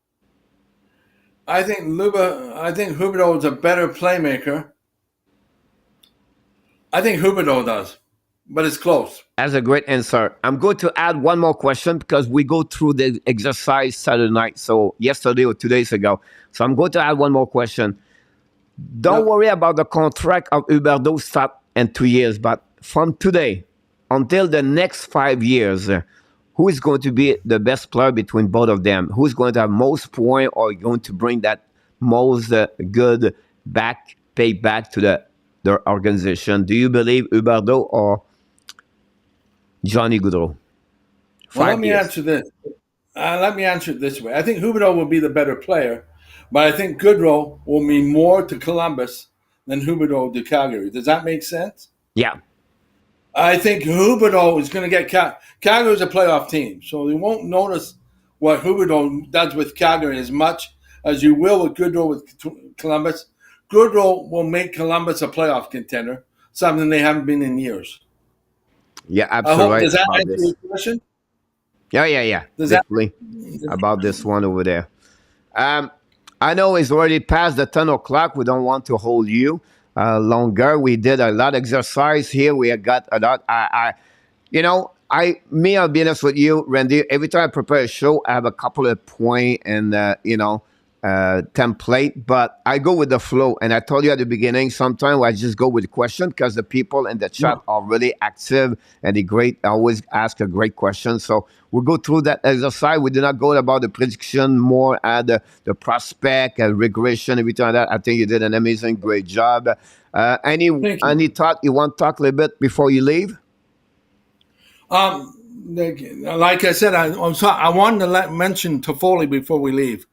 I think Huberdeau is a better playmaker. I think Huberdeau does, but it's close. That's a great answer. I'm going to add one more question because we go through the exercise Saturday night, so yesterday or 2 days ago. So I'm going to add one more question. Don't worry about the contract of Huberdeau start in 2 years, but from today until the next 5 years, who is going to be the best player between both of them? Who's going to have most points or going to bring that most good payback to their organization? Do you believe Huberdeau or Johnny Gaudreau? Well, let me answer this. Let me answer it this way. I think Huberdeau will be the better player, but I think Gaudreau will mean more to Columbus than Huberdeau to Calgary. Does that make sense? Yeah. I think Huberdeau is going to get Calgary's a playoff team, so you won't notice what Huberdeau does with Calgary as much as you will with Gaudreau with Columbus. Gaudreau will make Columbus a playoff contender, something they haven't been in years. Yeah, absolutely. Does that answer your question? Yeah. Definitely about this one over there. I know it's already past the 10 o'clock. We don't want to hold you longer. We did a lot of exercise here. We got a lot. I'll be honest with you, Randy. Every time I prepare a show, I have a couple of points and template, but I go with the flow. And I told you at the beginning, sometimes I just go with the question because the people in the chat are really active and they always ask a great question. So we'll go through that exercise. We do not go about the prediction, more at the prospect, regression, everything like that. I think you did an amazing, great job. Any thought you want to talk a little bit before you leave? Like I said, I wanted to mention Toffoli before we leave.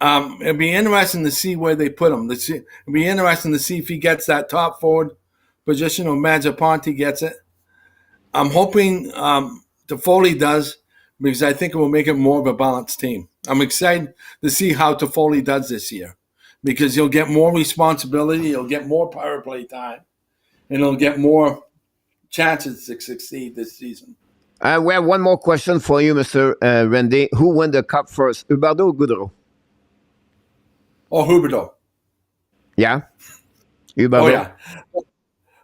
It'd be interesting to see where they put him. It'd be interesting to see if he gets that top forward position or Mazzaponte gets it. I'm hoping Toffoli does because I think it will make it more of a balanced team. I'm excited to see how Toffoli does this year because he'll get more responsibility, he'll get more power play time, and he'll get more chances to succeed this season. We have one more question for you, Mr. Randy. Who won the cup first, Huberdeau or Goodrow? Oh, Huberdeau. Yeah? Huberdeau. Oh,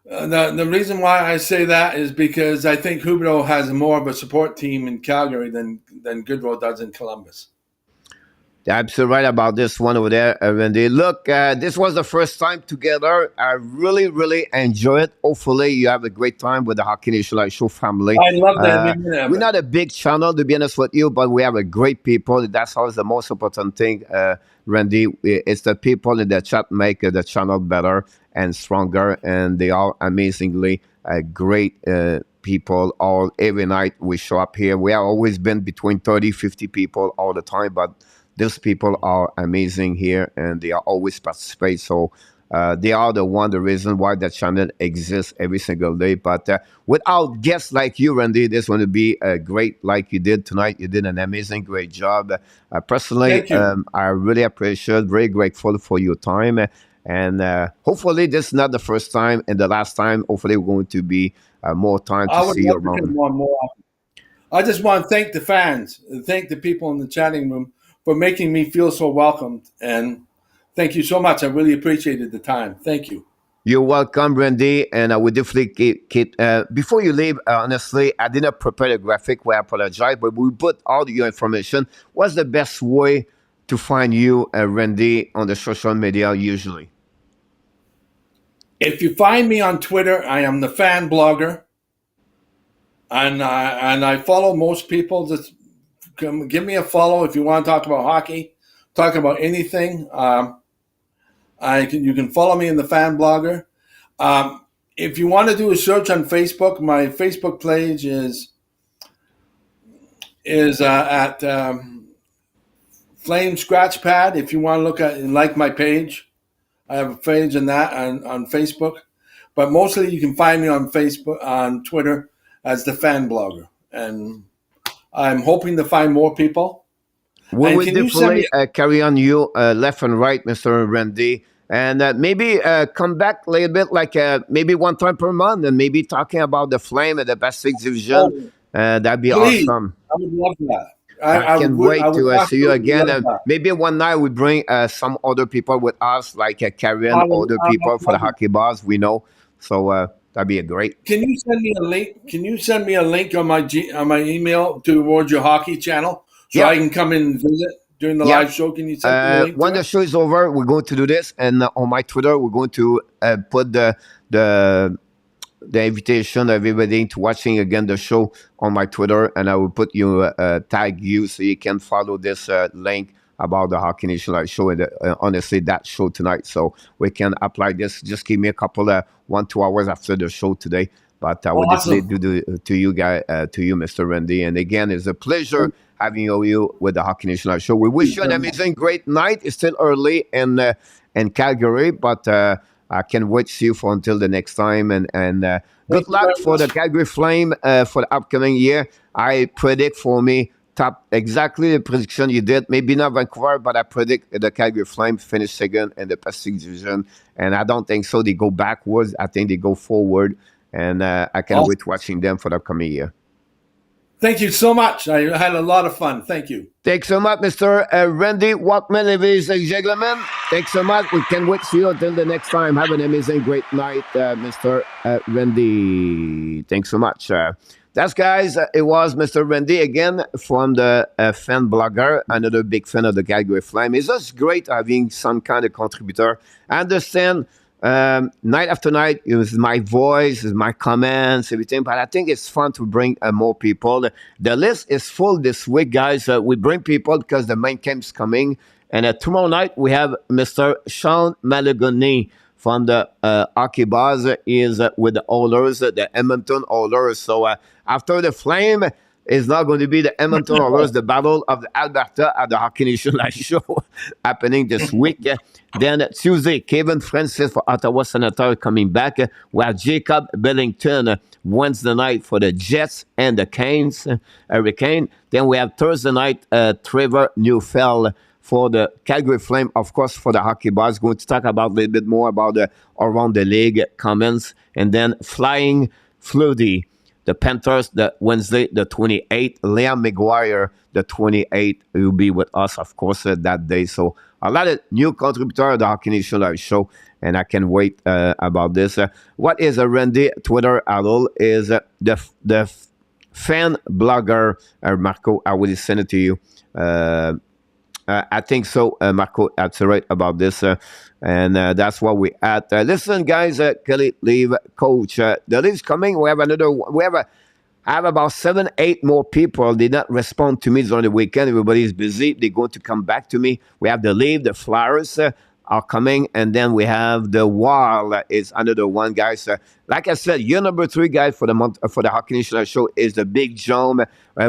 yeah. The reason why I say that is because I think Huberdeau has more of a support team in Calgary than Goodrow does in Columbus. You're absolutely right about this one over there, Randy. Look, this was the first time together. I really, really enjoy it. Hopefully, you have a great time with the Hockey Nation Live Show family. I love that. We're not a big channel, to be honest with you, but we have a great people. That's always the most important thing, Randy. It's the people in the chat make the channel better and stronger, and they are amazingly great people. Every night we show up here. We have always been between 30, 50 people all the time, but these people are amazing here, and they are always participate. So they are the reason why the channel exists every single day. But without guests like you, Randy, this going to be great like you did tonight. You did an amazing, great job. Personally, I really appreciate, very grateful for your time. And hopefully this is not the first time and the last time. Hopefully we're going to be more time to see you around. I just want to thank the fans and thank the people in the chatting room for making me feel so welcomed. And thank you so much. I really appreciated the time. Thank you. You're welcome, Randy. And I will definitely keep before you leave, honestly, I didn't prepare a graphic where I apologize, but we put all your information. What's the best way to find you, Randy, on the social media usually? If you find me on Twitter, I am the fan blogger. And I follow most people. Just give me a follow if you want to talk about hockey, talk about anything. You can follow me in the fan blogger. If you want to do a search on Facebook, my Facebook page is at Flame Scratchpad. If you want to look at and like my page, I have a page on that on Facebook. But mostly you can find me on Facebook, on Twitter as the fan blogger, and I'm hoping to find more people. We will definitely carry on you left and right, Mr. Randy. And maybe come back a little bit, like maybe one time per month, and maybe talking about the Flame and the Pacific Division. That'd be awesome. I would love that. I can't wait to see you again. Maybe one night we bring some other people with us, like carry on other people for the hockey bars we know. So that'd be a great. Can you send me a link? Can you send me a link on my email towards your hockey channel so I can come in and visit during the live show? Can you send me a link? When the show is over, we're going to do this, and on my Twitter, we're going to put the invitation of everybody into watching again the show on my Twitter, and I will put you tag you so you can follow this link about the Hockey Nation Live show and honestly that show tonight, so we can apply this. Just give me a couple 1-2 hours after the show today, but I will definitely do to you guys, to you, Mr. Randy. And again, it's a pleasure having you with the Hockey Nation Live show. We wish you an amazing, great night. It's still early in Calgary, but I can't wait to see you until the next time. And good luck for the Calgary Flame for the upcoming year. I predict for me top exactly the prediction you did. Maybe not Vancouver, but I predict the Calgary Flame finish second in the Pacific Division. And I don't think so. They go backwards. I think they go forward. And I can't wait watching them for the upcoming year. Thank you so much. I had a lot of fun. Thank you. Thanks so much, Mr. Randy WORKMAN, ladies and gentlemen. Thanks so much. We can't wait to see you until the next time. Have an amazing, great night, Mr. Randy. Thanks so much. That's, guys, it was Mr. Randy again from the fan blogger, another big fan of the Calgary Flame. It's just great having some kind of contributor. I understand night after night, it was my voice, my comments, everything, but I think it's fun to bring more people. The list is full this week, guys. We bring people because the main camp's coming. And tomorrow night, we have Mr. Sean Malagoni from the hockey bars. He is with the Oilers, the Edmonton Oilers. So after the Flame, it's not going to be the Edmonton Oilers, the Battle of the Alberta at the Hockey Nation Live show happening this week. Then Tuesday, Kevin Francis for Ottawa Senator coming back. We have Jacob Billington Wednesday night for the Jets and the Hurricane. Then we have Thursday night, Trevor Neufeld for the Calgary Flame, of course, for the hockey bars. Going to talk about a little bit more about the around the league comments, and then Flying Floody, the Panthers, the Wednesday, the 28th. Liam McGuire, the 28th, will be with us, of course, that day. So a lot of new contributors to the Hockey Nation Live show, and I can wait about this. What is a Randy Twitter handle is the fan blogger, Marco. I will send it to you. I think so, Marco. That's right about this, and that's what we at. Listen, guys, Kelly Leave coach. The leave's coming. We have another. I have about 7, 8 more people. Did not respond to me during the weekend. Everybody's busy. They're going to come back to me. We have the leave. The Flyers are coming, and then we have the Wild is another one, guys. Like I said, year number 3, guys, for the month for the Hockey Nation show is the big jump.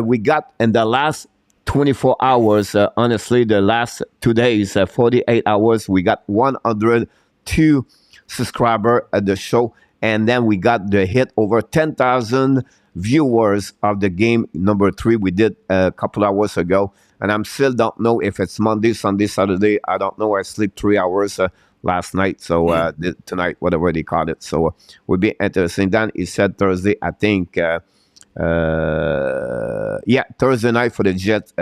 We got in the last 24 hours, honestly, the last 2 days, 48 hours, we got 102 subscribers at the show. And then we got the hit over 10,000 viewers of the game number 3 we did a couple hours ago. And I'm still don't know if it's Monday, Sunday, Saturday. I don't know. I sleep 3 hours last night. So tonight, whatever they call it. So will be interesting. Dan, he said Thursday, I think. Thursday night for the Jets.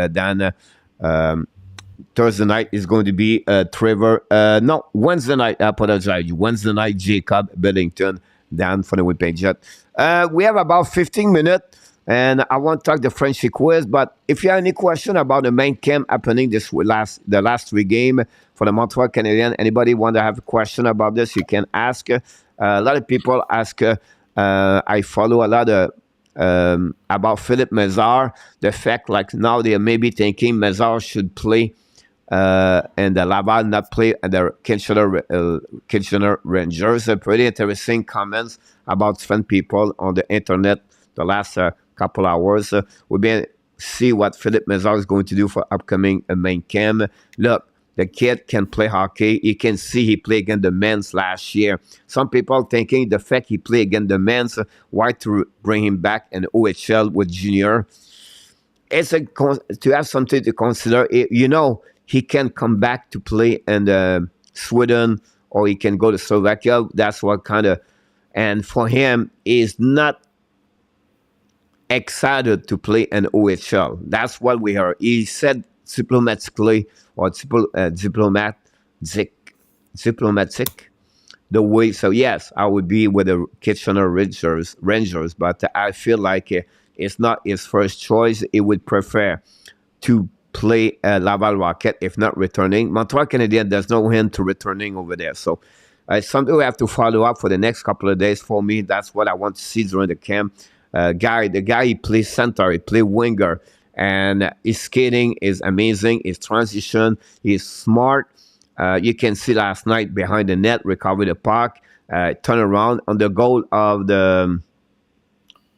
Thursday night is going to be Trevor. No, Wednesday night. I apologize. Wednesday night, Jacob Billington. Dan for the Winnipeg Jets. We have about 15 minutes, and I want to talk the Frenchy quiz. But if you have any question about the main camp happening the last 3 games for the Montreal Canadiens, anybody want to have a question about this, you can ask. A lot of people ask. I follow a lot of about Philippe Mézard, the fact like now they are maybe thinking Mézard should play and the Laval not play and the Kitchener Rangers. Pretty interesting comments about fan people on the internet the last couple hours. We'll be see what Philippe Mézard is going to do for upcoming main camp. Look, the kid can play hockey. You can see he played against the men's last year. Some people thinking the fact he played against the men's, why to bring him back in OHL with junior? It's to have something to consider. He can come back to play in Sweden, or he can go to Slovakia. That's what kind of, and for him, he's not excited to play in OHL. That's what we heard. He said diplomatically or diplomatic the way. So yes, I would be with the Kitchener Rangers, but I feel like it's not his first choice. He would prefer to play Laval Rocket if not returning. Montreal Canadiens, there's no hint to returning over there. So something we have to follow up for the next couple of days. For me, that's what I want to see during the camp. The guy, he plays center, he plays winger, and his skating is amazing. His transition, he's smart. You can see last night behind the net, recover the puck, turn around on the goal of the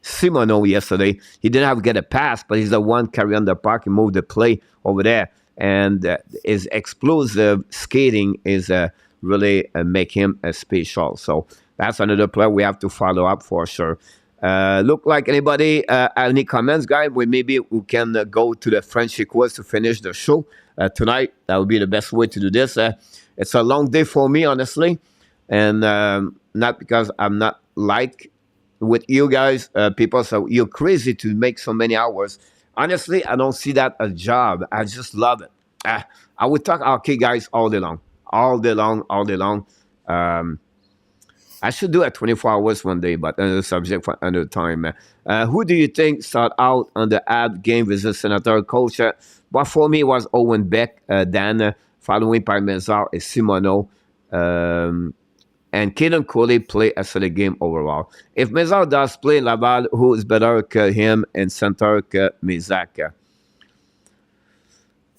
Simoneau yesterday. He didn't have to get a pass, but he's the one carrying the puck and move the play over there. And his explosive skating is really make him a special. So that's another player we have to follow up for sure. Look like anybody any comments, guys? Maybe we can go to the Frenchy quiz to finish the show tonight. That would be the best way to do this. It's a long day for me, honestly, and not because I'm not like with you guys. People say you're crazy to make so many hours. Honestly, I don't see that as a job. I just love it. I would talk hockey, guys, all day long. I should do it 24 hours one day, but another subject for another time. Who do you think start out on the ab game with the Senator coach? But for me, it was Owen Beck, Dan, following by Mézard and Simoneau. And Caden Cooley play a solid game overall. If Mézard does play Laval, who is better than him in center than Mézard?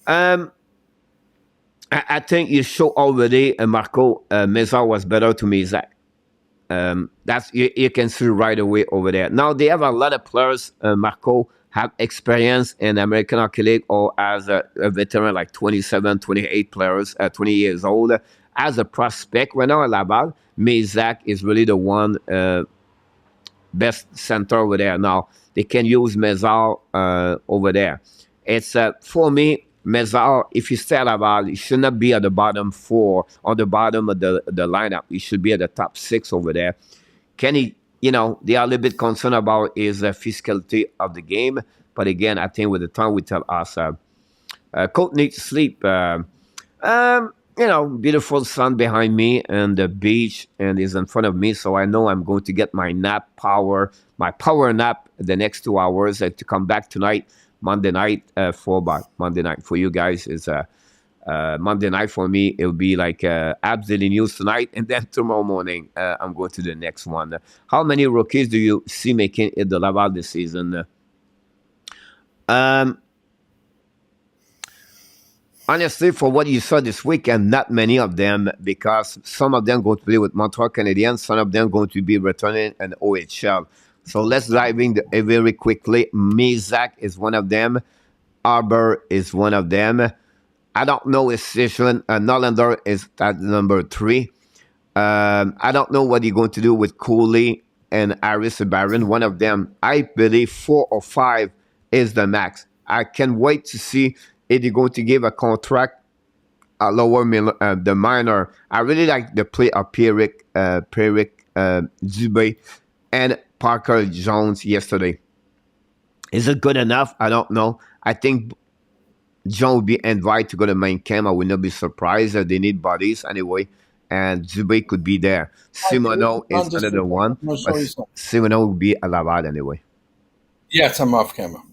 I think you show already, Marco, Mézard was better to Mézard. That's you can see right away over there. Now they have a lot of players, Marco, have experience in American Hockey League or as a veteran, like 27, 28 players, 20 years old. As a prospect, right now at Laval, Mézard is really the one best center over there. Now they can use Mézard over there. It's for me, Mézard, if you stay at Laval, he should not be at the bottom four, on the bottom of the lineup. He should be at the top six over there. Kenny, they are a little bit concerned about his physicality of the game. But again, I think with the time we tell us, Coach needs to sleep. Beautiful sun behind me and the beach and is in front of me. So I know I'm going to get my power nap the next 2 hours to come back tonight, Monday night, Monday night for you guys is Monday night for me. It'll be like Abs Daily News tonight. And then tomorrow morning, I'm going to the next one. How many rookies do you see making it the Laval this season? Honestly, for what you saw this weekend, not many of them, because some of them going to play with Montreal Canadiens, some of them going to be returning an OHL. So let's dive in very quickly. Mizak is one of them. Arbor is one of them. I don't know his situation. Nollander is at number 3. I don't know what you're going to do with Cooley and Harris Barron. One of them, I believe 4 or 5 is the max. I can't wait to see if you're going to give a contract lower the minor. I really like the play of Pierrick Dubé and Parker Jones yesterday. Is it good enough? I don't know. I think John will be invited to go to main camp. I will not be surprised. They need bodies anyway. And Dubé could be there. Simoneau is another one. But Simoneau will be a Laval anyway. Yes, I'm off camera.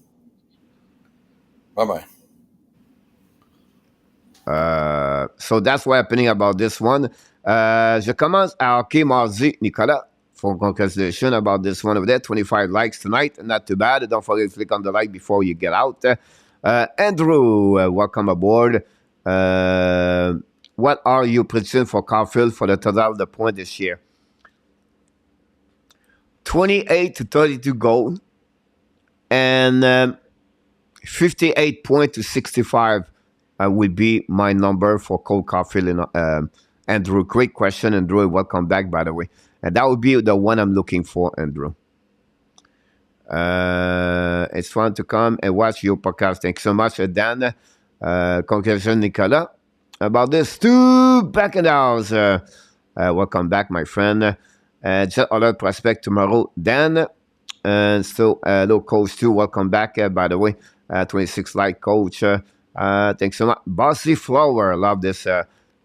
Bye-bye. So that's what's happening about this one. Je commence à hockey mardi, Nicolas. For congratulations about this one over there. 25 likes tonight. Not too bad. Don't forget to click on the like before you get out. Andrew, welcome aboard. What are your predictions for Caulfield for the total of the point this year? 28 to 32 goals. And 58 point to 65 would be my number for Cole Caulfield. And Andrew, great question. Andrew, welcome back, by the way. And that would be the one I'm looking for, Andrew. It's fun to come and watch your podcast. Thanks so much, Dan. Congratulations, Nicolas. About this, 2 back in the house. Welcome back, my friend. Just other prospect tomorrow, Dan. And so, hello, Coach, too. Welcome back, by the way. 26 like, Coach. Thanks so much. Bossy Flower, love this.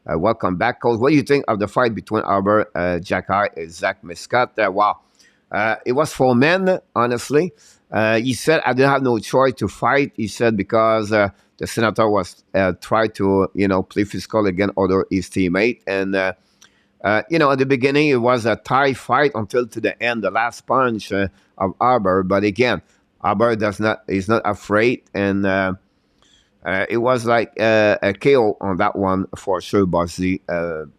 Welcome back, Coach. What do you think of the fight between Arbor, Jack High, and Zach Muscat? Wow. It was 4 men, honestly. He said, I didn't have no choice to fight. He said, because the senator was tried to, play physical against his teammate. And, at the beginning, it was a tie fight until to the end, the last punch of Arbor. But again, Arbor is not afraid. And it was like a KO on that one for sure, Bossy,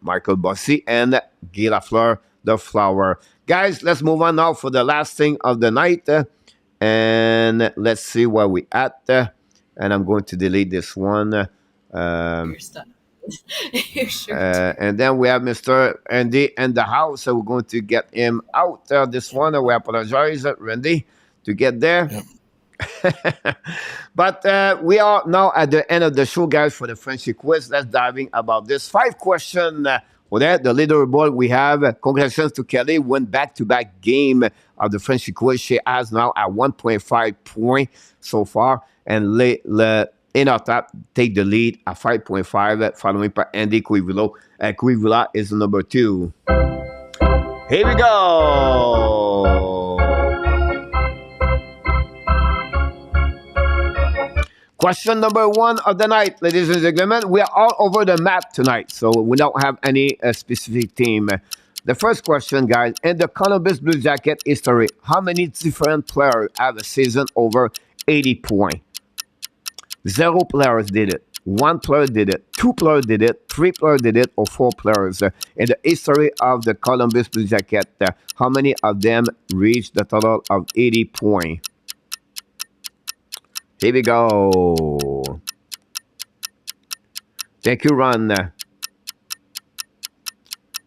Michael Bossy, and Guy Lafleur, the Flower. Guys, let's move on now for the last thing of the night. And let's see where we at. And I'm going to delete this one. You're stuck. You're sure. And then we have Mr. Andy in the house. So we're going to get him out. This one, we apologize, Randy, to get there. Yep. But we are now at the end of the show, guys, for the Frenchy quiz. Let's dive in about this 5 question. For that, the leaderboard we have. Congratulations to Kelly. Went back-to-back game of the Frenchy quiz. She has now at 1.5 point so far. And in our top, take the lead at 5.5, following by Andy Quivilo. Quivila is number 2. Here we go. Question number 1 of the night, ladies and gentlemen. We are all over the map tonight, so we don't have any specific team. The first question, guys, in the Columbus Blue Jacket history, how many different players have a season over 80 points? 0 players did it. 1 player did it. 2 players did it. 3 players did it, or 4 players. In the history of the Columbus Blue Jacket, how many of them reached the total of 80 points? Here we go. Thank you, Ron.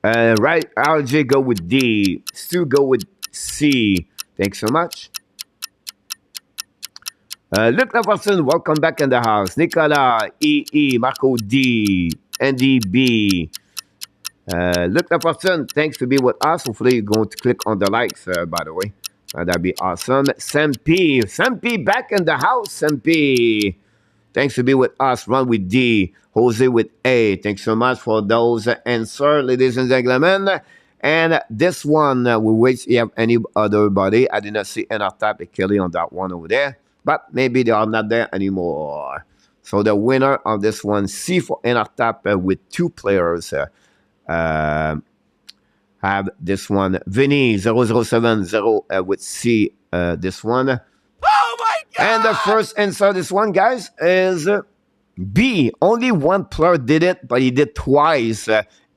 Right, RJ go with D. Stu go with C. Thanks so much. Luc Laperson, welcome back in the house. Nicolas, EE, Marco D, Andy B. Luc Laperson, thanks to be with us. Hopefully, you're going to click on the likes, by the way. That'd be awesome. Sam P, back in the house. Sam P, thanks to be with us. Run with D, Jose with A. Thanks so much for those answers, ladies and gentlemen. And this one, we wait if you have any other body. I did not see Untitled Kelly on that one over there, but maybe they are not there anymore. So the winner of this one, C for Untitled with 2 players, have this one. Vinny 0070 with C, this one. Oh my God! And the first answer, this one, guys, is B. Only one player did it, but he did twice.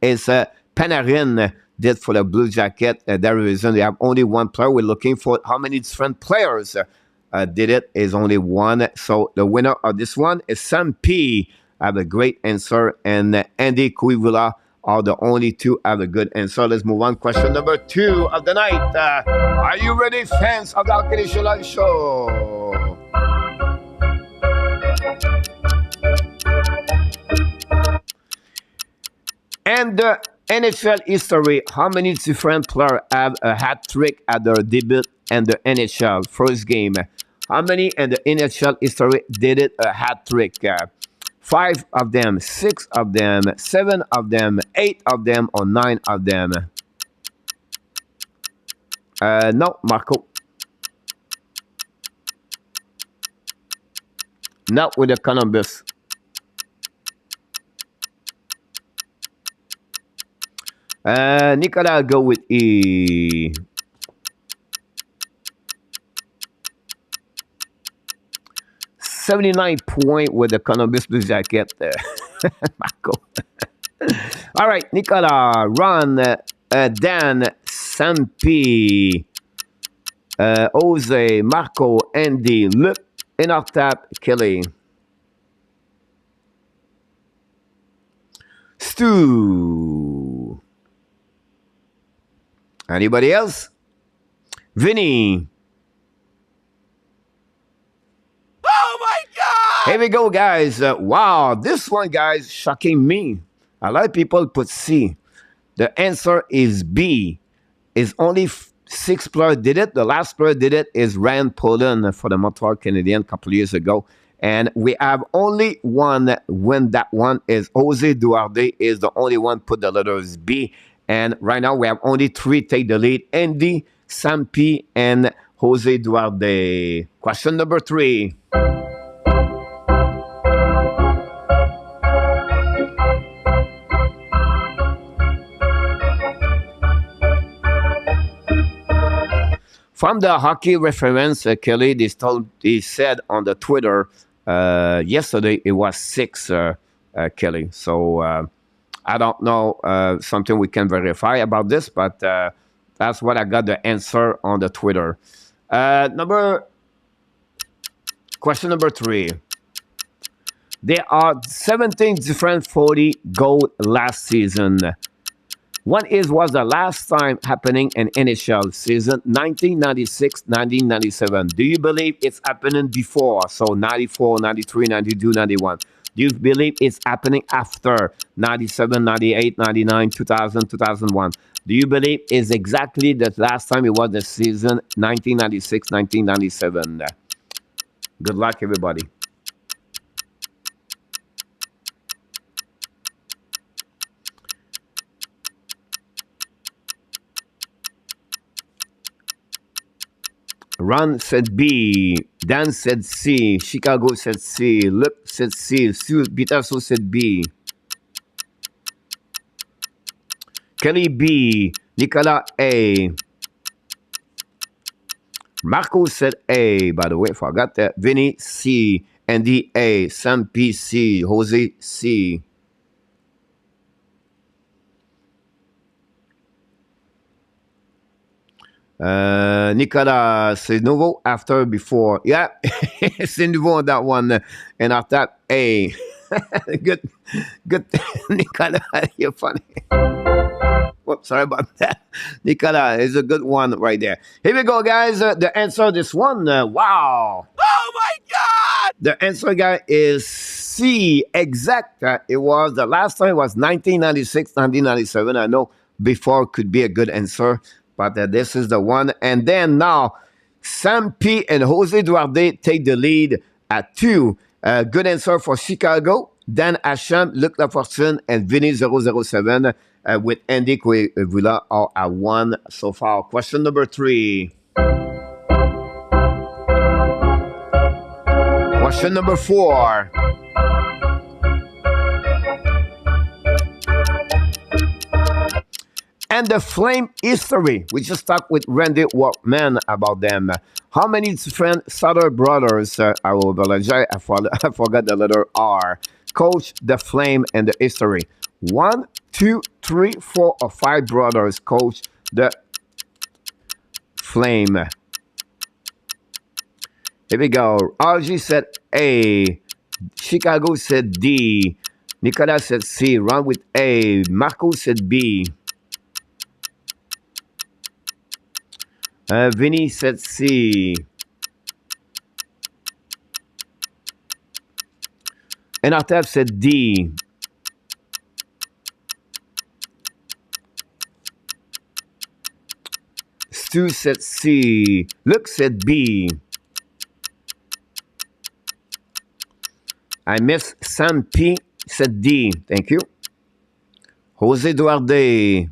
It's Panarin did for the Blue Jacket. That reason they have only one player. We're looking for how many different players did it. Is only one. So the winner of this one is Sam P. Have a great answer. And Andy Kuivula are the only 2 have a good answer. Let's move on. Question number 2 of the night. Are you ready, fans of the Hockey Nation Live Show? And the NHL history, how many different players have a hat trick at their debut in the NHL first game? How many in the NHL history did it a hat trick? 5 of them, 6 of them, 7 of them, 8 of them, or 9 of them? No, Marco. Not with the Columbus. Nicolas, go with E. 79 point with the Columbus Blue Jacket. Marco. All right, Nicolas, Ron, Dan, Sampi, Jose, Marco, Andy, Luc, Untitled, Kelly. Stu. Anybody else? Vinny. Oh my God! Here we go, guys. Wow, this one, guys, shocking me. A lot of people put C. The answer is B. Is only 6 players did it. The last player did it is Rand Poland for the Montreal Canadiens a couple years ago. And we have only one win. That one is Jose Duarte is the only one put the letters B. And right now we have only 3 take the lead. Andy, Sampi, and Jose Duarte. Question number 3. From the hockey reference, Kelly, they said on the Twitter yesterday it was 6, Kelly. So I don't know something we can verify about this, but that's what I got the answer on the Twitter. Question number 3. There are 17 different 40 goals last season. One was the last time happening in NHL season 1996, 1997. Do you believe it's happening before? So 94, 93, 92, 91. Do you believe it's happening after 97, 98, 99, 2000, 2001? Do you believe it's exactly the last time it was the season 1996, 1997? Good luck, everybody. Ron said B. Dan said C. Chicago said C. Luc said C. Bitasso said B. Kelly B. Nicolas A. Marco said A. By the way, forgot that. Vinny C. Andy A. Sam P. C. Jose C. Nicolas, c'est nouveau after before. Yeah, c'est nouveau on that one. And after A. good. Nicolas, you're funny. Whoops, sorry about that. Nicolas is a good one right there. Here we go, guys. The answer this one. Wow. Oh my God! The answer, guy, is C. Exact. It was the last time was 1996, 1997. I know before could be a good answer, but this is the one. And then now, Sam P. and Jose Duarte take the lead at 2. Good answer for Chicago. Dan Asham, Luc Lafortune, and Vinny 007 with Andy Cuevula are at 1 so far. Question number 3. Question number 4. And the Flame history. We just talked with Randy Workman about them. How many different Sutter brothers, I will apologize, I forgot the letter R, coach the Flame and the history? 1, 2, 3, 4, or 5 brothers coach the Flame. Here we go. RG said A. Chicago said D. Nicolas said C. Ron with A. Marco said B. Vinny said C. And Artev said D. Stu said C. Luke said B. I missed Sam P. said D. Thank you. Jose Duarte.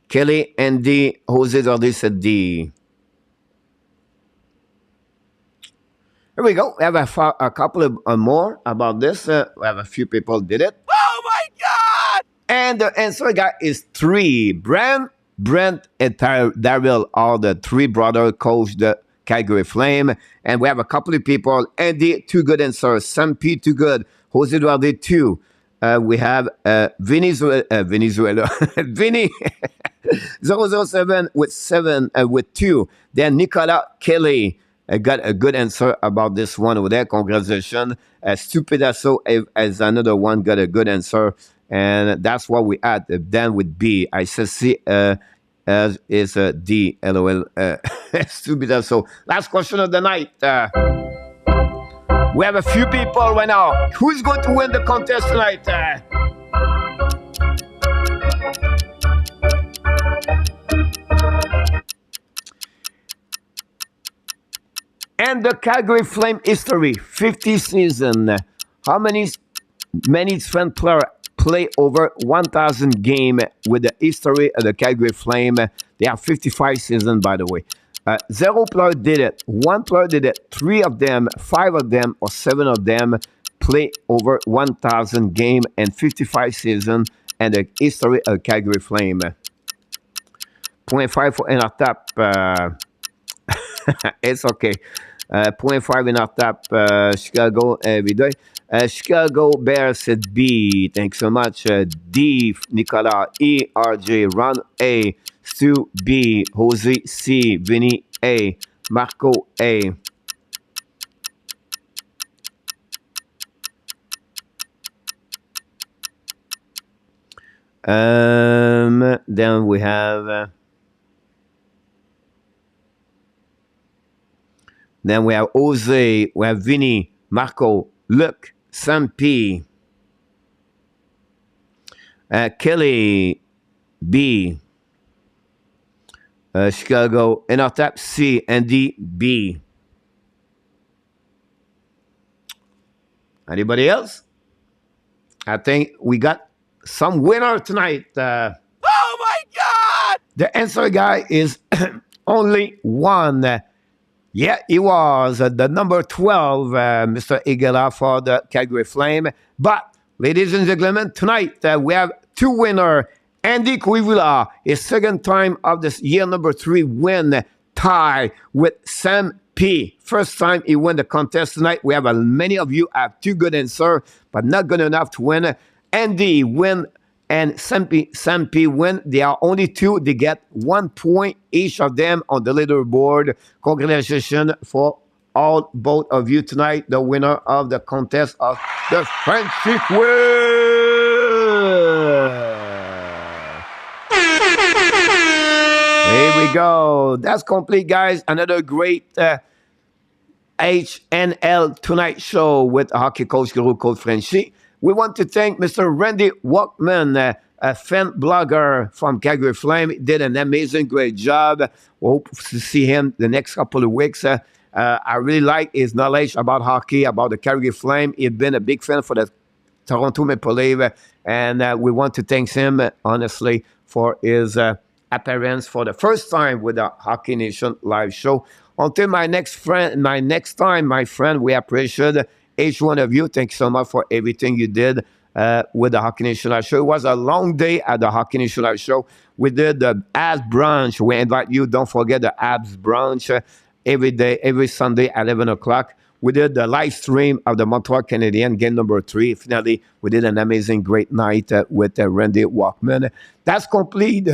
Kelly, Andy, Jose Duarte said D. Here we go. We have a couple of more about this. We have a few people did it. Oh my God! And the answer, guy, is 3. Brent, and Daryl are the 3 brothers coach the Calgary Flame. And we have a couple of people. Andy, 2 good answers. Sam P, 2 good. Jose Duarte, 2. We have Venezuela, Vinny 007 with 7 with 2. Then Nicolas Kelly got a good answer about this one over there. Congratulations. Stupidasso as another one got a good answer, and that's what we had. Then with B, I said C is D. LOL. Stupidasso. Last question of the night. We have a few people right now. Who's going to win the contest tonight? And the Calgary Flame history, 50 season. How many French players play over 1,000 games with the history of the Calgary Flame? They have 55 seasons, by the way. 0 player did it. 1 player did it. 3 of them, 5 of them, or 7 of them play over 1,000 games and 55 seasons and the history of Calgary Flame. 0.5 for NRTAP. It's okay. 0.5 in our top. Chicago every day. Chicago Bears said B. Thanks so much. D. Nicolas. E. RJ. Ron A. Stu B. Jose C. Vinny A. Marco A. Then we have. Then we have Jose, we have Vinny, Marco, Luc, Sam P, Kelly, B, Chicago, and our top C, Andy, B. Anybody else? I think we got some winner tonight. Oh my God! The answer, guy, is only 1. Yeah, it was the number 12, Mr. Igala for the Calgary Flame. But, ladies and gentlemen, tonight we have 2 winners. Andy Cuevula, his second time of this year number 3 win, tie with Sam P. First time he won the contest tonight. We have many of you have 2 good answers, but not good enough to win. Andy win and Sam P win. They are only 2. They get 1 point each of them on the leaderboard. Congratulations for both of you tonight. The winner of the contest of the Frenchy Quiz. Here we go. That's complete, guys. Another great HNL Tonight Show with hockey coach Guru Coach Frenchy. We want to thank Mr. Randy WORKMAN, a fan blogger from Calgary Flame. He did an amazing, great job. We hope to see him the next couple of weeks. I really like his knowledge about hockey, about the Calgary Flame. He's been a big fan for the Toronto Maple Leafs, and we want to thank him, honestly, for his appearance for the first time with the Hockey Nation live show. Until my next time, my friend, we appreciate each one of you. Thank you so much for everything you did with the Hockey Nation live show. It was a long day at the Hockey Nation live show. We did the habs brunch. We invite you. Don't forget the habs brunch every day, every Sunday at 11 o'clock. We did the live stream of the Montreal Canadiens game number 3. Finally, we did an amazing, great night with Randy WORKMAN. That's complete.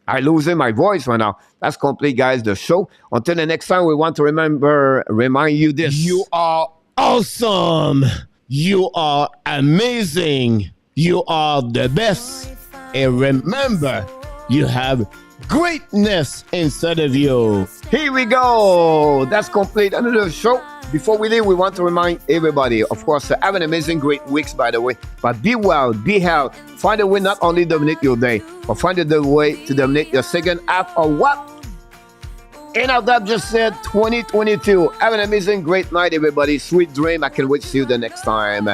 I'm losing my voice right now. That's complete, guys, the show. Until the next time, we want to remind you this. You are awesome. You are amazing. You are the best. And remember, you have greatness inside of you. Here we go. That's complete. Another show. Before we leave, we want to remind everybody, of course, have an amazing, great weeks, by the way. But be well, be healthy. Find a way not only dominate your day, but find a way to dominate your second half of what? HNLTONIGHT just said 2022. Have an amazing, great night, everybody. Sweet dream. I can't wait to see you the next time.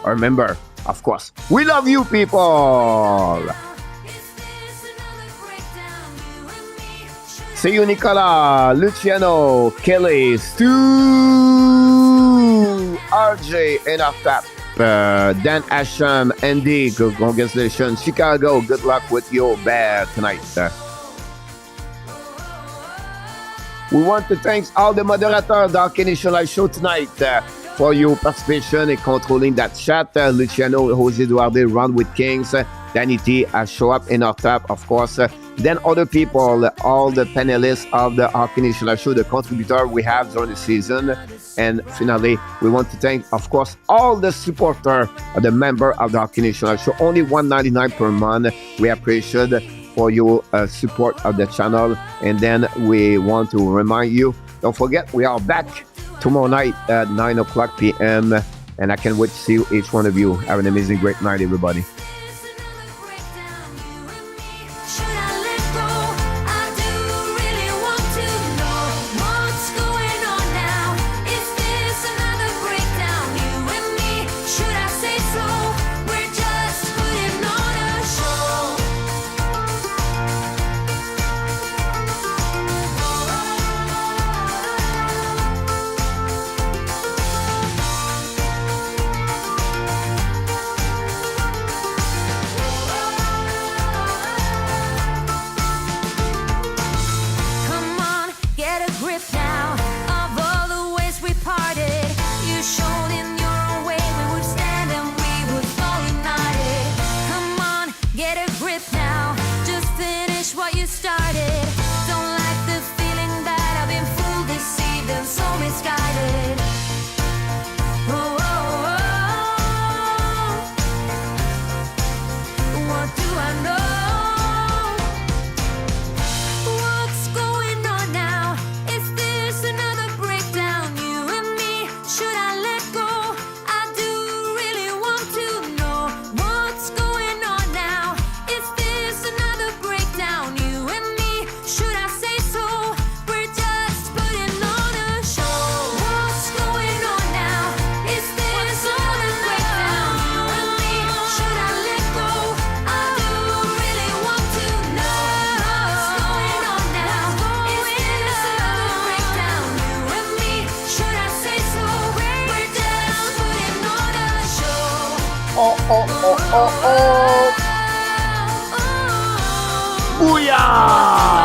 Remember, of course, we love you, people. See you, Nicolas, Luciano, Kelly, Stu, RJ, and after Dan Asham, Andy, congratulations. Chicago, good luck with your bear tonight. We want to thank all the moderators of the Hockey Nation Live Show tonight for your participation and controlling that chat. Luciano, Jose Duarte, Ron with Kings, Danny T, show up in our tap, of course. Then other people, all the panelists of the Hockey Nation Live Show, the contributor we have during the season. And finally, we want to thank, of course, all the supporters, the member of the Hockey Nation Live Show. Only $1.99 per month. We appreciate for your support of the channel. And then we want to remind you, don't forget, we are back tomorrow night at 9 o'clock p.m. And I can't wait to see you, each one of you. Have an amazing, great night, everybody. Booyah!